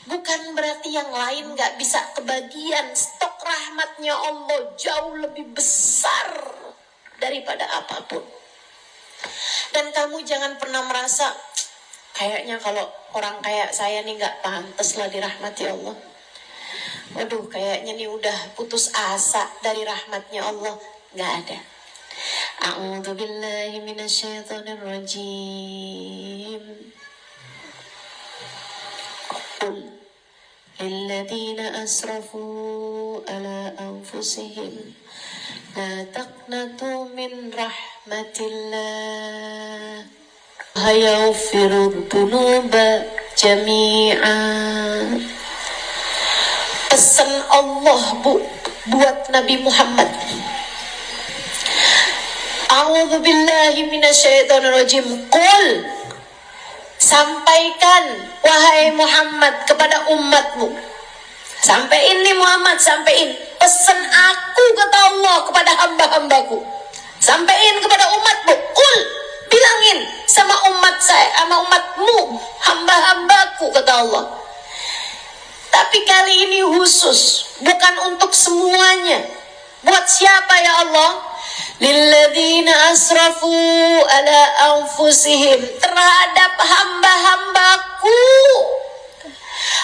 bukan berarti yang lain gak bisa kebagian. Stok rahmatnya Allah jauh lebih besar daripada apapun. Dan kamu jangan pernah merasa, kayaknya kalau orang kayak saya nih gak pantas lah dirahmati Allah. Waduh, kayaknya nih udah putus asa dari rahmatnya Allah. Gak ada. A'udzu billahi minasyaitonir rajim. Qul lilladzina asrafu ala anfusihim la taqnatu min rahmatillah yaghfirud dzunuba jami'a. Pesan Allah buat Nabi Muhammad. A'udzu billahi minasyaitonir rajim. Qul, sampaikan wahai Muhammad kepada umatmu. Sampaiin nih Muhammad, sampaiin pesan aku kata Allah kepada hamba-hambaku. Sampaiin kepada umatmu. Qul, bilangin sama umat saya, sama umatmu, hamba-hambaku kata Allah. Tapi kali ini khusus, bukan untuk semuanya. Buat siapa ya Allah? Lilladzina asrafu ala anfusihim, terhadap hamba-hambaku.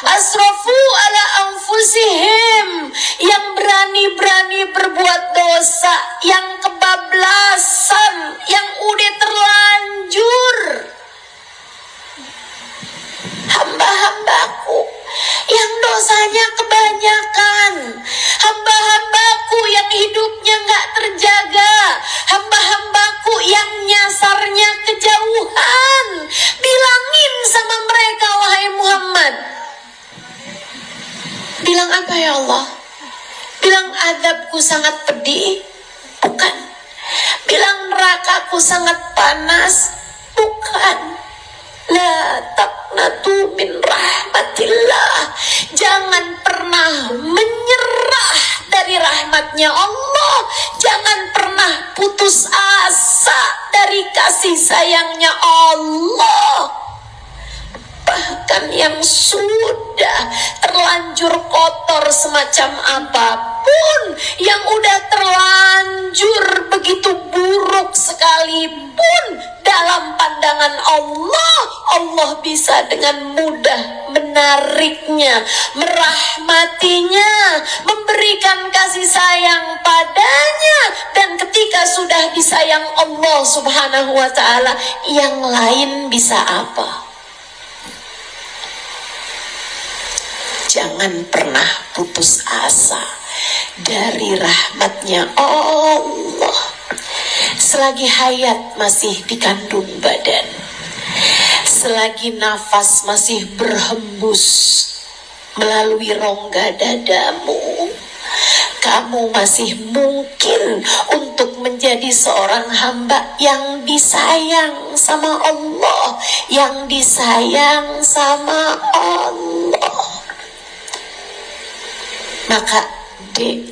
asrafu ala anfusihim, yang berani-berani berbuat dosa, yang kebablasan, yang udah terlanjur. Hamba-hambaku yang dosanya kebanyakan, hamba-hambaku yang hidupnya gak terjaga, hamba-hambaku yang nyasarnya kejauhan. Bilangin sama mereka, wahai Muhammad. Bilang apa ya Allah? Bilang azabku sangat pedih? Bukan. Bilang nerakaku sangat panas? Bukan. La taqnatu min rahmatillah. Jangan pernah menyerah dari rahmatnya Allah. Jangan pernah putus asa dari kasih sayangnya Allah. Bahkan yang sudah terlanjur kotor semacam apapun, yang udah terlanjur begitu buruk sekalipun, dalam pandangan Allah, Allah bisa dengan mudah menariknya, merahmatinya, memberikan kasih sayang padanya. Dan ketika sudah disayang Allah Subhanahu wa ta'ala, yang lain bisa apa? Jangan pernah putus asa dari rahmatnya Allah. Selagi hayat masih dikandung badan, selagi nafas masih berhembus melalui rongga dadamu, kamu masih mungkin untuk menjadi seorang hamba yang disayang sama Allah, yang disayang sama Allah. Maka dek,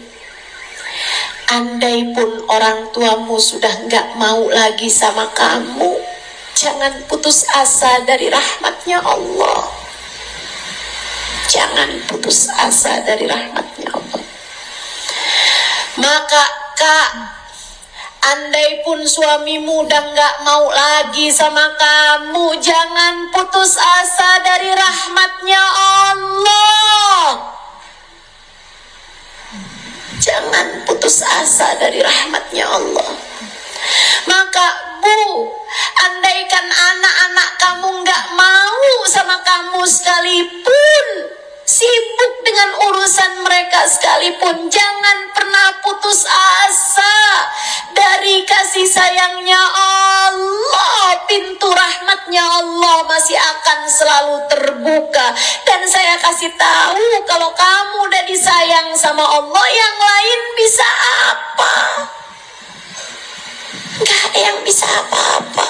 andai pun orang tuamu sudah gak mau lagi sama kamu, jangan putus asa dari rahmatnya Allah. Jangan putus asa dari rahmatnya Allah. Maka kak, andai pun suamimu udah gak mau lagi sama kamu, jangan putus asa dari rahmatnya Allah. Jangan putus asa dari rahmatnya Allah. Maka bu, andaikan anak-anak kamu gak mau sama kamu sekalipun, sibuk dengan urusan mereka sekalipun, jangan pernah putus asa dari kasih sayangnya Allah. Pintu rahmatnya Allah masih akan selalu terbuka. Dan saya kasih tahu, kalau kamu udah disayang sama Allah, yang lain bisa apa? Gak ada yang bisa apa-apa.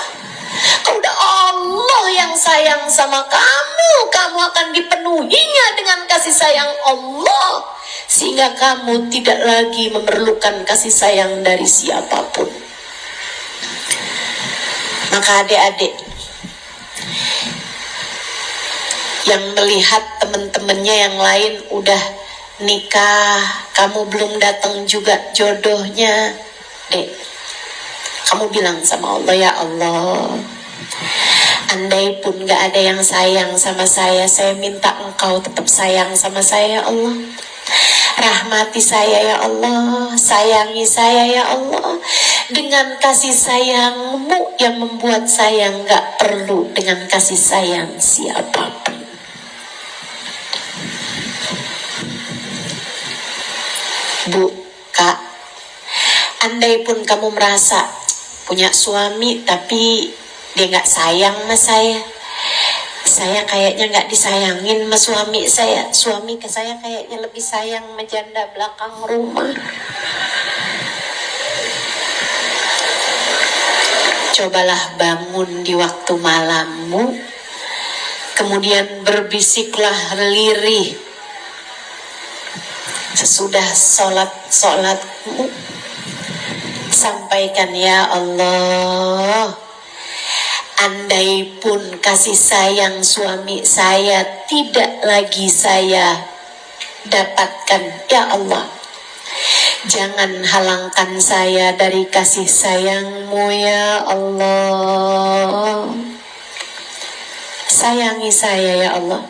Kalau udah Allah yang sayang sama kamu, kamu akan dipenuhinya dengan kasih sayang Allah, sehingga kamu tidak lagi memerlukan kasih sayang dari siapapun. Maka adik-adik yang melihat teman-temannya yang lain udah nikah, kamu belum datang juga jodohnya, dek, kamu bilang sama Allah, ya Allah, andai pun gak ada yang sayang sama saya minta Engkau tetap sayang sama saya, ya Allah. Rahmati saya, ya Allah. Sayangi saya, ya Allah, dengan kasih sayang-Mu yang membuat saya gak perlu dengan kasih sayang siapapun. Bu, Kak, andai pun kamu merasa punya suami tapi dia gak sayang sama saya kayaknya gak disayangin sama suami ke saya kayaknya lebih sayang sama janda belakang rumah. Cobalah bangun di waktu malammu, kemudian berbisiklah lirih sesudah sholatmu, sampaikan, ya Allah, andai pun kasih sayang suami saya tidak lagi saya dapatkan, ya Allah, jangan halangkan saya dari kasih sayang-Mu, ya Allah. Sayangi saya, ya Allah.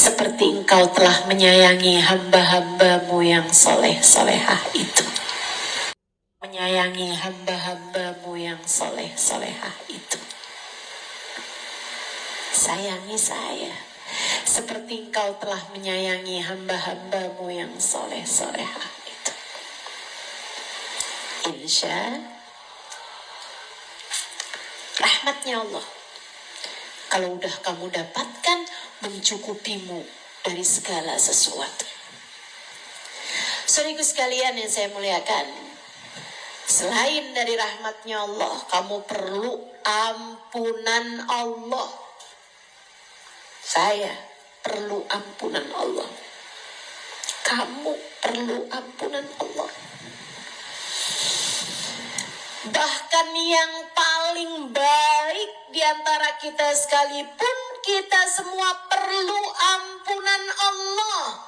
seperti Engkau telah menyayangi hamba-hambamu yang soleh-solehah itu. Menyayangi hamba-hambamu yang soleh-solehah itu. Sayangi saya seperti Engkau telah menyayangi hamba-hambamu yang soleh-solehah itu. Insya rahmatnya Allah, kalau udah kamu dapatkan, mencukupimu dari segala sesuatu. Saudaraku sekalian yang saya muliakan, selain dari rahmatnya Allah, kamu perlu ampunan Allah. Saya perlu ampunan Allah. Kamu perlu ampunan Allah. Bahkan yang paling baik di antara kita sekalipun, kita semua perlu ampunan Allah.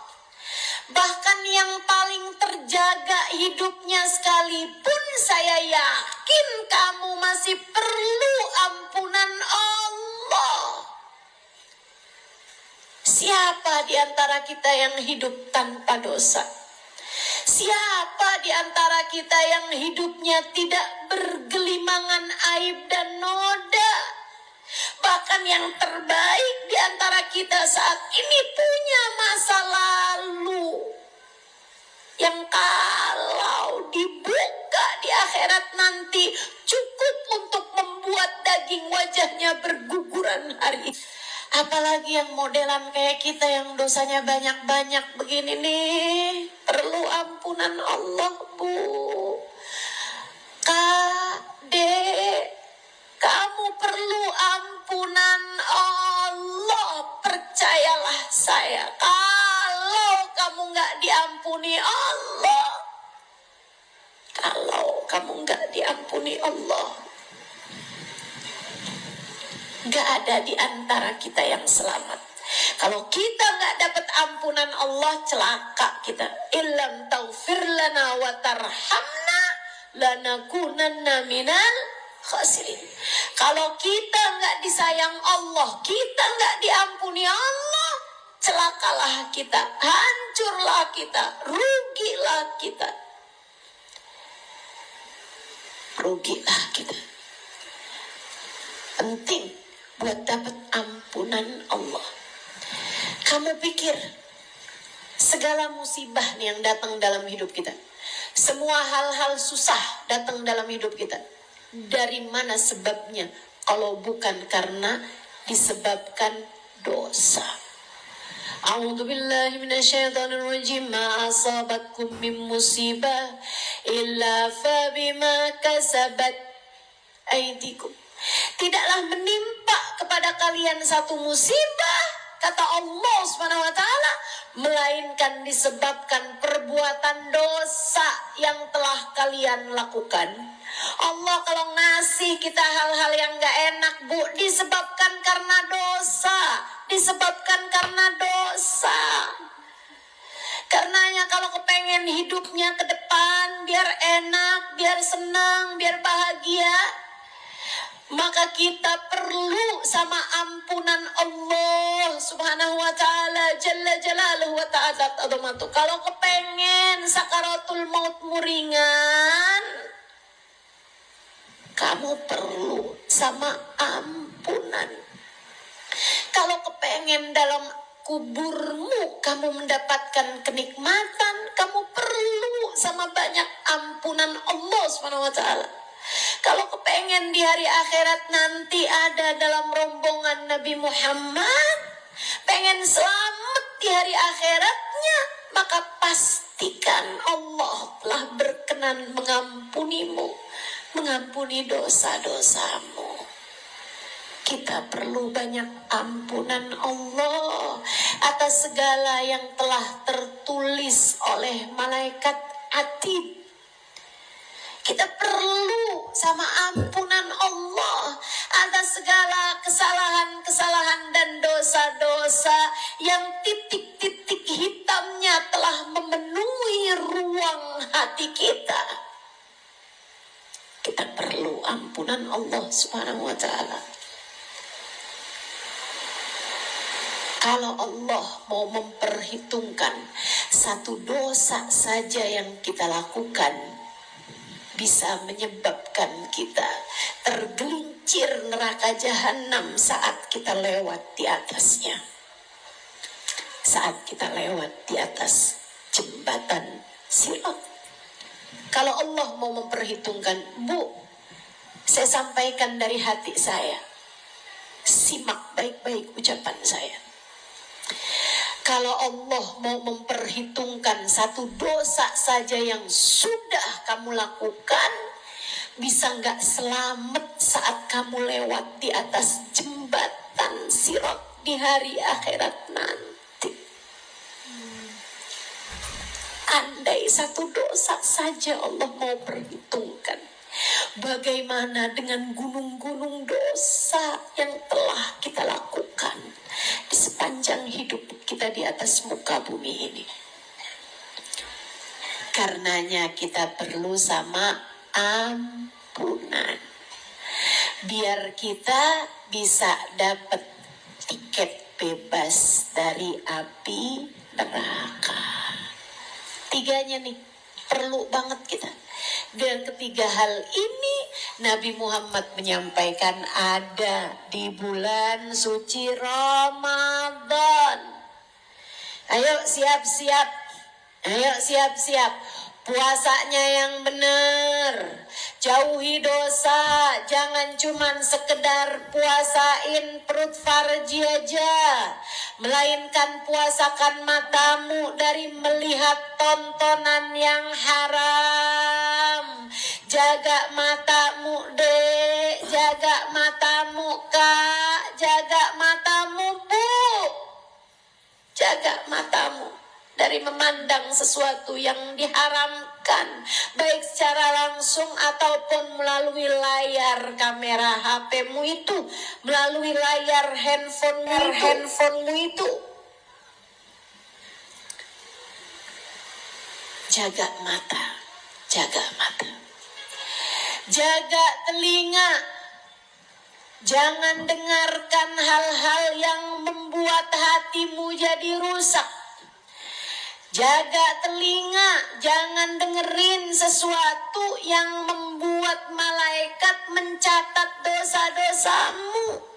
Bahkan yang paling terjaga hidupnya sekalipun, saya yakin kamu masih perlu ampunan Allah. Siapa di antara kita yang hidup tanpa dosa? Siapa di antara kita yang hidupnya tidak bergelimangan aib dan noda? Bahkan yang terbaik di antara kita saat ini punya masa lalu yang kalau dibuka di akhirat nanti cukup untuk membuat daging wajahnya berguguran hari. Apalagi yang modelan kayak kita yang dosanya banyak-banyak begini nih, perlu ampunan Allah, Bu. Kak, Dek, kamu perlu ampunan Allah. Percayalah saya, kalau kamu nggak diampuni Allah, nggak ada di antara kita yang selamat. Kalau kita nggak dapat ampunan Allah, celaka kita. Illam taghfir lana wa tarhamna lanakunanna minal khasirin. Kalau kita nggak disayang Allah, kita nggak diampuni Allah, celakalah kita, hancurlah kita, rugilah kita. Rugilah kita. Penting buat dapat ampunan Allah. Kamu pikir segala musibah nih yang datang dalam hidup kita, semua hal-hal susah datang dalam hidup kita, dari mana sebabnya kalau bukan karena disebabkan dosa? A'udzu billahi minasyaitonir rajim. Ma asabatkum min musibah illa fa bima kasabat aydikum. Tidaklah menimpa kepada kalian satu musibah, kata Allah Subhanahu wa taala, melainkan disebabkan perbuatan dosa yang telah kalian lakukan. Allah kalau ngasih kita hal-hal yang gak enak, Bu, disebabkan karena dosa. Disebabkan karena dosa. Karenanya kalau kepengen hidupnya ke depan, biar enak, biar senang, biar bahagia, maka kita perlu sama ampunan Allah Subhanahu wa ta'ala Jalla Jalaluhu wa ta'ala adamatu. Kalau kepengen sakaratul mautmu ringan, kamu perlu sama ampunan. Kalau kepengen dalam kuburmu kamu mendapatkan kenikmatan, kamu perlu sama banyak ampunan Allah Subhanahu wa ta'ala. Kalau kepengen di hari akhirat nanti ada dalam rombongan Nabi Muhammad, pengen selamat di hari akhiratnya, maka pastikan Allah telah berkenan mengampunimu, mengampuni dosa-dosamu. Kita perlu banyak ampunan Allah atas segala yang telah tertulis oleh malaikat atid. Kita perlu sama ampunan Allah atas segala kesalahan-kesalahan dan dosa-dosa yang titik-titik hitamnya telah memenuhi ruang hati kita. Kita perlu ampunan Allah Subhanahu wa ta'ala. Kalau Allah mau memperhitungkan satu dosa saja yang kita lakukan, bisa menyebabkan kita tergelincir neraka jahanam saat kita lewat di atasnya. Saat kita lewat di atas jembatan sirat. Kalau Allah mau memperhitungkan, Bu, saya sampaikan dari hati saya. Simak baik-baik ucapan saya. Kalau Allah mau memperhitungkan satu dosa saja yang sudah kamu lakukan, bisa nggak selamat saat kamu lewat di atas jembatan sirat di hari akhirat nanti. Andai satu dosa saja Allah mau perhitungkan, bagaimana dengan gunung-gunung dosa yang telah kita lakukan di sepanjang hidup kita di atas muka bumi ini. Karenanya kita perlu sama ampunan, biar kita bisa dapat tiket bebas dari api neraka. Tiganya nih perlu banget kita. Dan ketiga hal ini Nabi Muhammad menyampaikan ada di bulan suci Ramadan. Ayo siap-siap. Ayo siap-siap. Puasanya yang benar. Jauhi dosa. Jangan cuman sekedar puasain perut farji aja, melainkan puasakan matamu dari melihat tontonan yang haram. Jaga matamu, Dek. Jaga matamu, Kak. Jaga matamu, Bu. Jaga matamu dari memandang sesuatu yang diharamkan, baik secara langsung ataupun melalui layar kamera HP-mu itu, melalui layar handphonemu itu. Jaga mata, jaga mata. Jaga telinga. Jangan dengarkan hal-hal yang membuat hatimu jadi rusak. Jaga telinga, jangan dengerin sesuatu yang membuat malaikat mencatat dosa-dosamu.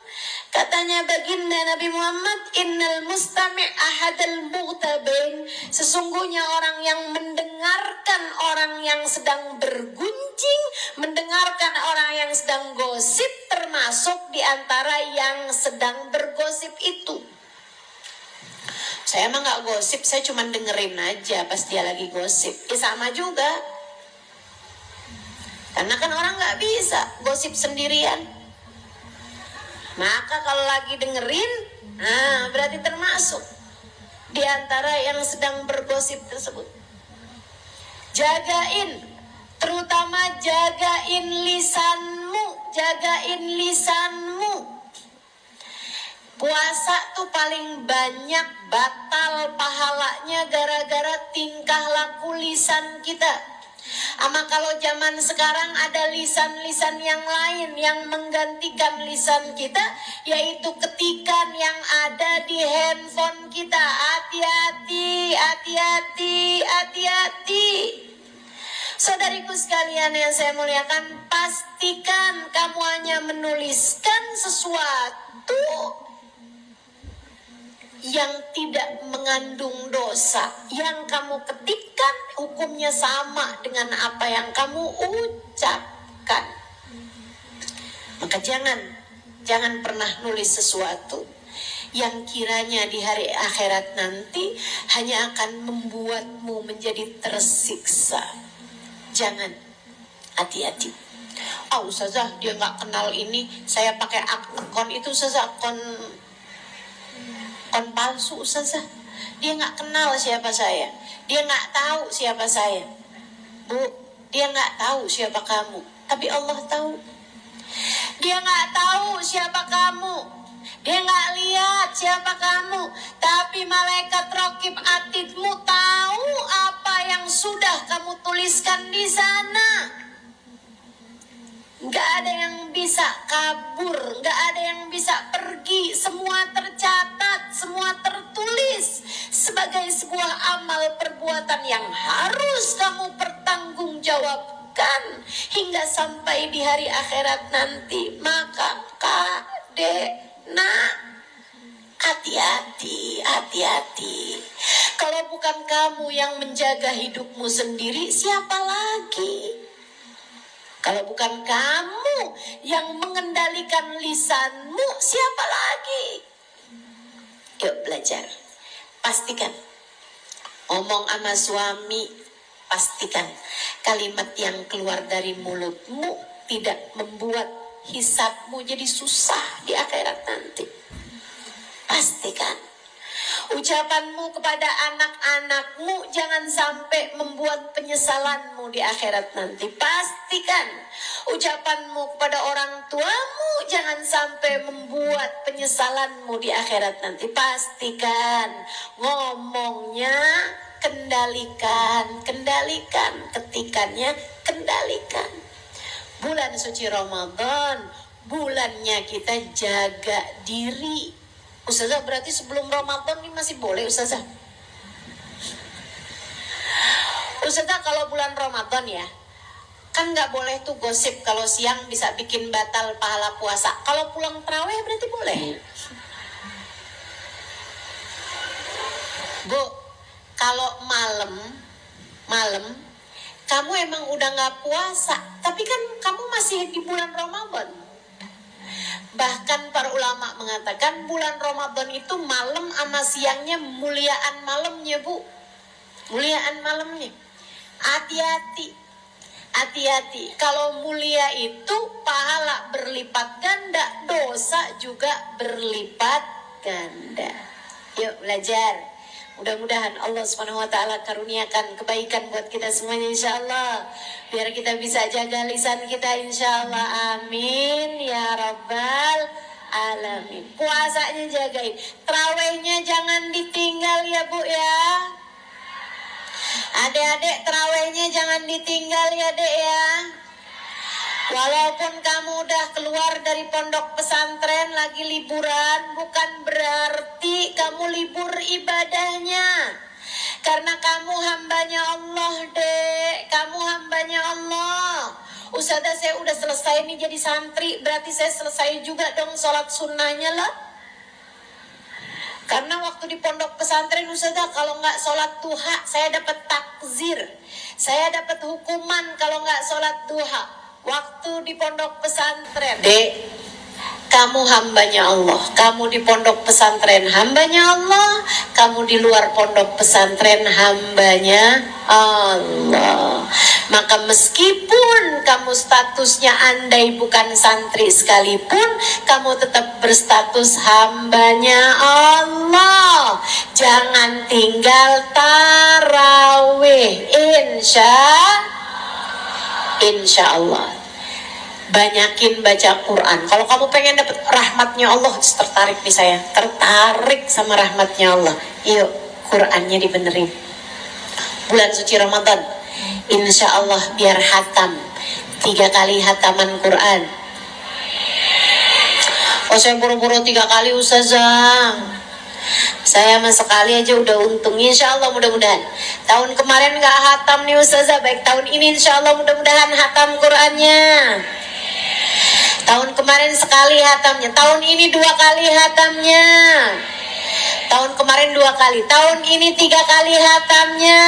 Katanya baginda Nabi Muhammad, innal mustami' ahadal mughtabin. Sesungguhnya orang yang mendengarkan orang yang sedang bergunjing, mendengarkan orang yang sedang gosip, termasuk di antara yang sedang bergosip itu. Saya mah gak gosip, saya cuma dengerin aja pas dia lagi gosip. Sama juga. Karena kan orang gak bisa gosip sendirian. Maka kalau lagi dengerin, berarti termasuk di antara yang sedang bergosip tersebut. Jagain, terutama jagain lisanmu, jagain lisanmu. Puasa tuh paling banyak batal pahalanya gara-gara tingkah laku lisan kita. Ama kalau zaman sekarang ada lisan-lisan yang lain yang menggantikan lisan kita, yaitu ketikan yang ada di handphone kita. Hati-hati, hati-hati, hati-hati. Saudariku sekalian yang saya muliakan, pastikan kamu hanya menuliskan sesuatu yang tidak mengandung dosa. Yang kamu ketikkan hukumnya sama dengan apa yang kamu ucapkan. Maka jangan pernah nulis sesuatu yang kiranya di hari akhirat nanti hanya akan membuatmu menjadi tersiksa. Jangan, hati-hati. Ustazah, dia gak kenal ini, saya pakai akun itu, Ustazah, akun palsu, Ustazah. Dia gak kenal siapa saya, dia gak tahu siapa saya. Bu, dia gak tahu siapa kamu, tapi Allah tahu. Dia gak tahu siapa kamu, dia gak lihat siapa kamu, tapi malaikat Raqib Atidmu tahu apa yang sudah kamu tuliskan di sana. Gak ada yang bisa kabur, gak ada yang bisa pergi. Semua tercatat, semua sebagai sebuah amal perbuatan yang harus kamu pertanggungjawabkan hingga sampai di hari akhirat nanti. Maka Kak, Dek, Nak, hati-hati, hati-hati. Kalau bukan kamu yang menjaga hidupmu sendiri, siapa lagi? Kalau bukan kamu yang mengendalikan lisanmu, siapa lagi? Yuk belajar. Pastikan. Ngomong sama suami, pastikan kalimat yang keluar dari mulutmu tidak membuat hisabmu jadi susah di akhirat nanti. Pastikan. Ucapanmu kepada anak-anakmu jangan sampai membuat penyesalanmu di akhirat nanti. Pastikan. Ucapanmu kepada orang tuamu jangan sampai membuat penyesalanmu di akhirat nanti. Pastikan. Ngomongnya kendalikan, kendalikan. Ketikannya kendalikan. Bulan suci Ramadan, bulannya kita jaga diri. Ustazah, berarti sebelum Ramadan ini masih boleh Ustazah? Ustazah, kalau bulan Ramadan ya, kan nggak boleh tuh gosip kalau siang bisa bikin batal pahala puasa. Kalau pulang terawih berarti boleh? Bu, kalau malam kamu emang udah nggak puasa, tapi kan kamu masih di bulan Ramadan. Bahkan para ulama mengatakan bulan Ramadan itu malam sama siangnya muliaan malamnya, Bu. Muliaan malamnya. Hati-hati. Hati-hati. Kalau mulia itu pahala berlipat ganda, dosa juga berlipat ganda. Yuk belajar. Mudah-mudahan Allah SWT karuniakan kebaikan buat kita semuanya insyaallah. Biar kita bisa jaga lisan kita insyaallah. Amin ya rabbal alamin. Puasanya jagain. Terawihnya jangan ditinggal ya Bu ya. Adik-adik terawihnya jangan ditinggal ya Dek ya. Walaupun kamu udah keluar dari pondok pesantren lagi liburan, bukan berarti kamu libur ibadahnya. Karena kamu hambanya Allah, Dek. Kamu hambanya Allah. Ustazah, saya udah selesai nih jadi santri, berarti saya selesai juga dong sholat sunnahnya lah. Karena waktu di pondok pesantren Ustazah, kalau nggak sholat duha, saya dapat takzir. Saya dapat hukuman kalau nggak sholat duha. Waktu di pondok pesantren, Dek, kamu hambanya Allah. Kamu di pondok pesantren hambanya Allah. Kamu di luar pondok pesantren hambanya Allah. Maka meskipun kamu statusnya andai bukan santri sekalipun, kamu tetap berstatus hambanya Allah. Jangan tinggal tarawih. Insya Allah. Banyakin baca Quran. Kalau kamu pengen dapat rahmatnya Allah, tertarik nih saya, tertarik sama rahmatnya Allah, yuk Qurannya dibenerin. Bulan suci Ramadan, insya Allah biar hatam 3 kali hataman Quran. Oh saya buru-buru 3 kali Ustazah. Saya mah sekali aja udah untung. Insya Allah mudah-mudahan. Tahun kemarin gak hatam nih Ustazah, baik tahun ini insya Allah mudah-mudahan hatam Qurannya. Tahun kemarin sekali hatamnya, tahun ini 2 kali hatamnya. Tahun kemarin 2 kali, tahun ini 3 kali hatamnya.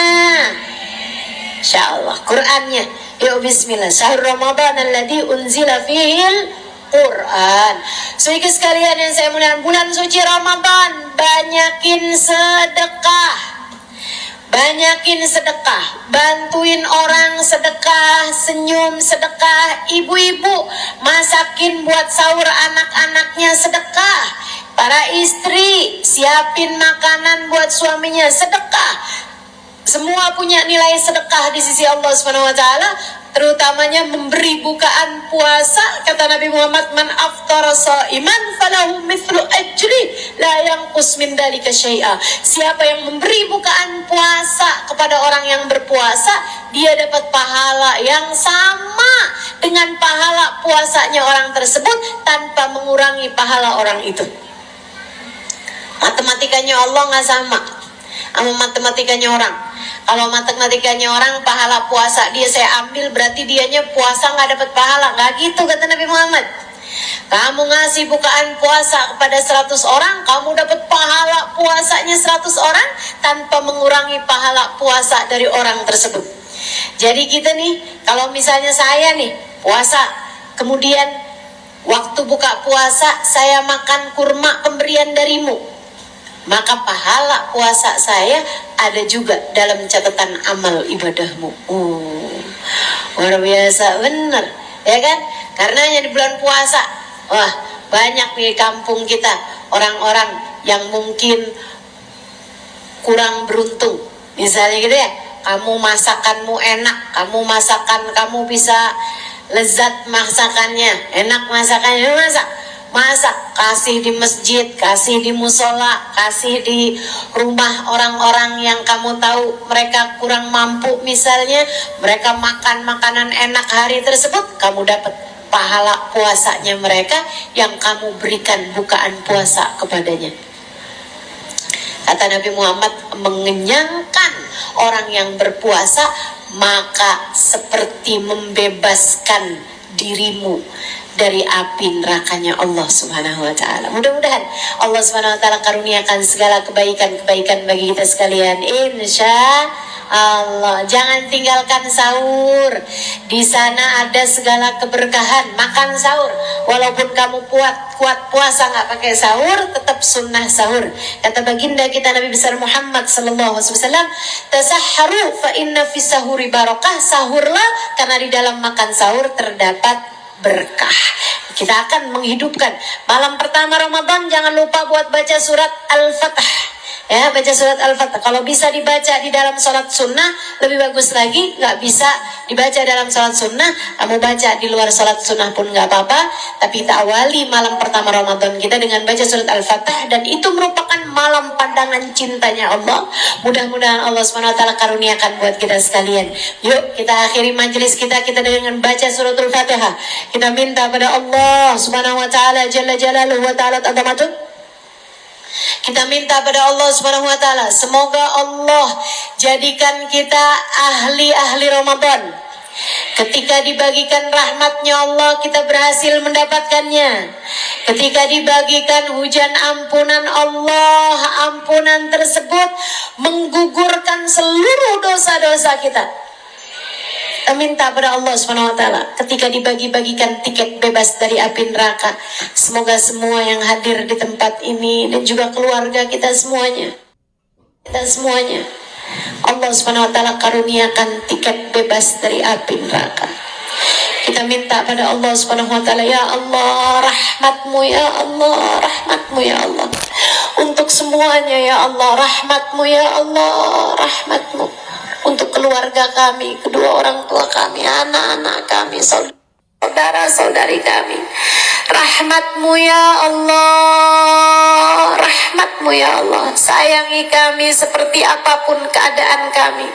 Insya Allah Qurannya. Yuk bismillah. Syahrul Ramadan alladzi unzila fihil Quran. Saudara sekalian yang saya muliakan, bulan suci Ramadan, banyakin sedekah. Banyakin sedekah, bantuin orang sedekah, senyum sedekah, ibu-ibu masakin buat sahur anak-anaknya sedekah, para istri siapin makanan buat suaminya sedekah. Semua punya nilai sedekah di sisi Allah SWT, terutamanya memberi bukaan puasa. Kata Nabi Muhammad, man aftara sha'iman falahu mithlu ajri la yanqus min dzalika syai'a. Siapa yang memberi bukaan puasa kepada orang yang berpuasa, dia dapat pahala yang sama dengan pahala puasanya orang tersebut tanpa mengurangi pahala orang itu. Matematikanya Allah nggak sama. sama matematikanya orang. Kalau matematikanya orang, pahala puasa dia saya ambil, berarti dianya puasa nggak dapat pahala. Nggak gitu kata Nabi Muhammad. Kamu ngasih bukaan puasa kepada 100 orang, kamu dapat pahala puasanya 100 orang tanpa mengurangi pahala puasa dari orang tersebut. Jadi kita nih, kalau misalnya saya nih puasa, kemudian waktu buka puasa saya makan kurma pemberian darimu, maka pahala puasa saya ada juga dalam catatan amal ibadahmu. Luar biasa bener, ya kan? Karenanya di bulan puasa, wah banyak di kampung kita orang-orang yang mungkin kurang beruntung. Misalnya gitu ya, kamu masakanmu enak, kamu bisa lezat masakannya, enak masakannya, masak, kasih di masjid, kasih di musola, kasih di rumah orang-orang yang kamu tahu mereka kurang mampu, misalnya mereka makan makanan enak hari tersebut, kamu dapat pahala puasanya mereka yang kamu berikan bukaan puasa kepadanya. Kata Nabi Muhammad, mengenyangkan orang yang berpuasa maka seperti membebaskan dirimu dari api nerakanya Allah Subhanahu wa taala. Mudah-mudahan Allah Subhanahu wa taala karuniakan segala kebaikan-kebaikan bagi kita sekalian, insya Allah. Jangan tinggalkan sahur. Di sana ada segala keberkahan. Makan sahur. Walaupun kamu kuat puasa nggak pakai sahur, tetap sunnah sahur. Kata baginda kita Nabi besar Muhammad sallallahu alaihi wasallam, tasahharu fa inna fi sahuri barakah. Sahurlah karena di dalam makan sahur terdapat berkah. Kita akan menghidupkan malam pertama Ramadan. Jangan lupa buat baca surat Al-Fatah. Ya, baca surat Al-Fatah. Kalau bisa dibaca di dalam sholat sunnah lebih bagus lagi. Nggak bisa dibaca dalam sholat sunnah, kamu baca di luar sholat sunnah pun nggak apa-apa. Tapi kita awali malam pertama Ramadan kita dengan baca surat Al-Fatah, dan itu merupakan malam pandangan cintanya Allah. Mudah-mudahan Allah SWT karuniakan buat kita sekalian. Yuk kita akhiri majelis kita dengan baca suratul Fatihah. Kita minta pada Allah Subhanahu wa taala jalla jalaluhu wa ta'ala azamatuh. Kita minta pada Allah Subhanahu wa taala, semoga Allah jadikan kita ahli-ahli Ramadan. Ketika dibagikan rahmatnya Allah, kita berhasil mendapatkannya. Ketika dibagikan hujan ampunan Allah, ampunan tersebut menggugurkan seluruh dosa-dosa kita. Kita minta pada Allah Subhanahu wa taala ketika dibagi-bagikan tiket bebas dari api neraka, semoga semua yang hadir di tempat ini dan juga keluarga kita semuanya Allah Subhanahu wa taala karuniakan tiket bebas dari api neraka. Kita minta pada Allah Subhanahu wa taala, ya Allah, rahmatmu ya Allah, rahmatmu ya Allah. Untuk semuanya ya Allah, rahmatmu ya Allah, rahmatmu. Untuk keluarga kami, kedua orang tua kami, anak-anak kami, saudara-saudari kami. Rahmatmu ya Allah, rahmatmu ya Allah. Sayangi kami seperti apapun keadaan kami.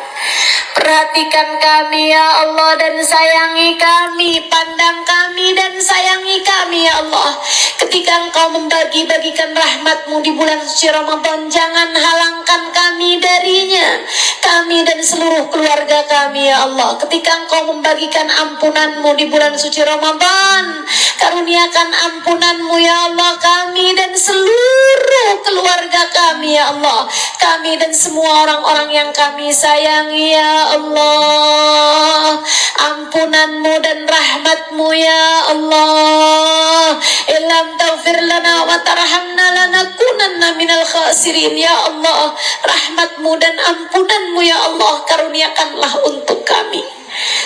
Perhatikan kami ya Allah dan sayangi kami. Pandang kami dan sayangi kami ya Allah. Ketika Engkau membagi-bagikan rahmatmu di bulan suci Ramadan, jangan halangkan kami darinya. Kami dan seluruh keluarga kami ya Allah. Ketika Engkau membagikan ampunanmu di bulan suci Ramadan, karuniakan ampunanmu ya Allah kami dan seluruh keluarga kami ya Allah. Kami dan semua orang-orang yang kami sayangi ya Allah. Ampunanmu dan rahmatmu ya Allah. Ilam taghfir lana wa tarhamna lanakunanna minal khasirin ya Allah. Rahmatmu dan ampunanmu ya Allah karuniakanlah untuk kami.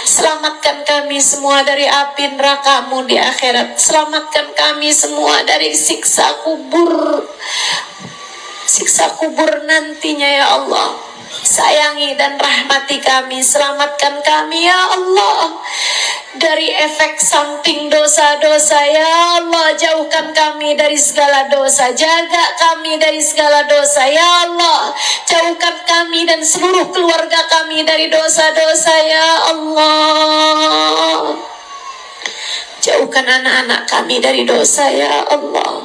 Selamatkan kami semua dari api neraka-Mu di akhirat. Selamatkan kami semua dari siksa kubur nantinya ya Allah. Sayangi dan rahmati kami. Selamatkan kami ya Allah dari efek samping dosa-dosa ya Allah. Jauhkan kami dari segala dosa. Jaga kami dari segala dosa ya Allah. Jauhkan kami dan seluruh keluarga kami dari dosa-dosa ya Allah. Jauhkan anak-anak kami dari dosa ya Allah.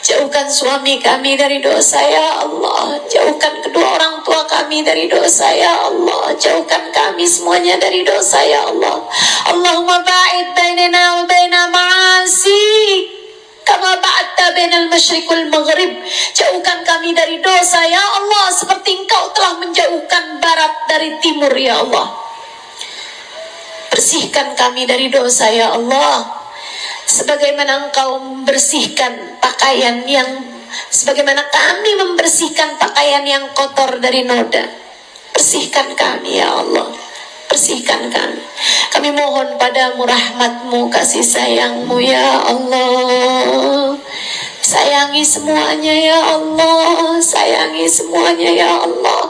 Jauhkan suami kami dari dosa ya Allah. Jauhkan kedua orang tua kami dari dosa ya Allah. Jauhkan kami semuanya dari dosa ya Allah. Allahumma ba'id bainana wa baina ma'asi kama ba'adta bainal masyriq wal maghrib. Jauhkan kami dari dosa ya Allah, seperti Engkau telah menjauhkan barat dari timur ya Allah. Bersihkan kami dari dosa ya Allah, sebagaimana Engkau membersihkan pakaian yang, sebagaimana kami membersihkan pakaian yang kotor dari noda. Bersihkan kami ya Allah, bersihkan kami. Kami mohon padamu rahmatmu, kasih sayangmu ya Allah. Sayangi semuanya ya Allah, sayangi semuanya ya Allah.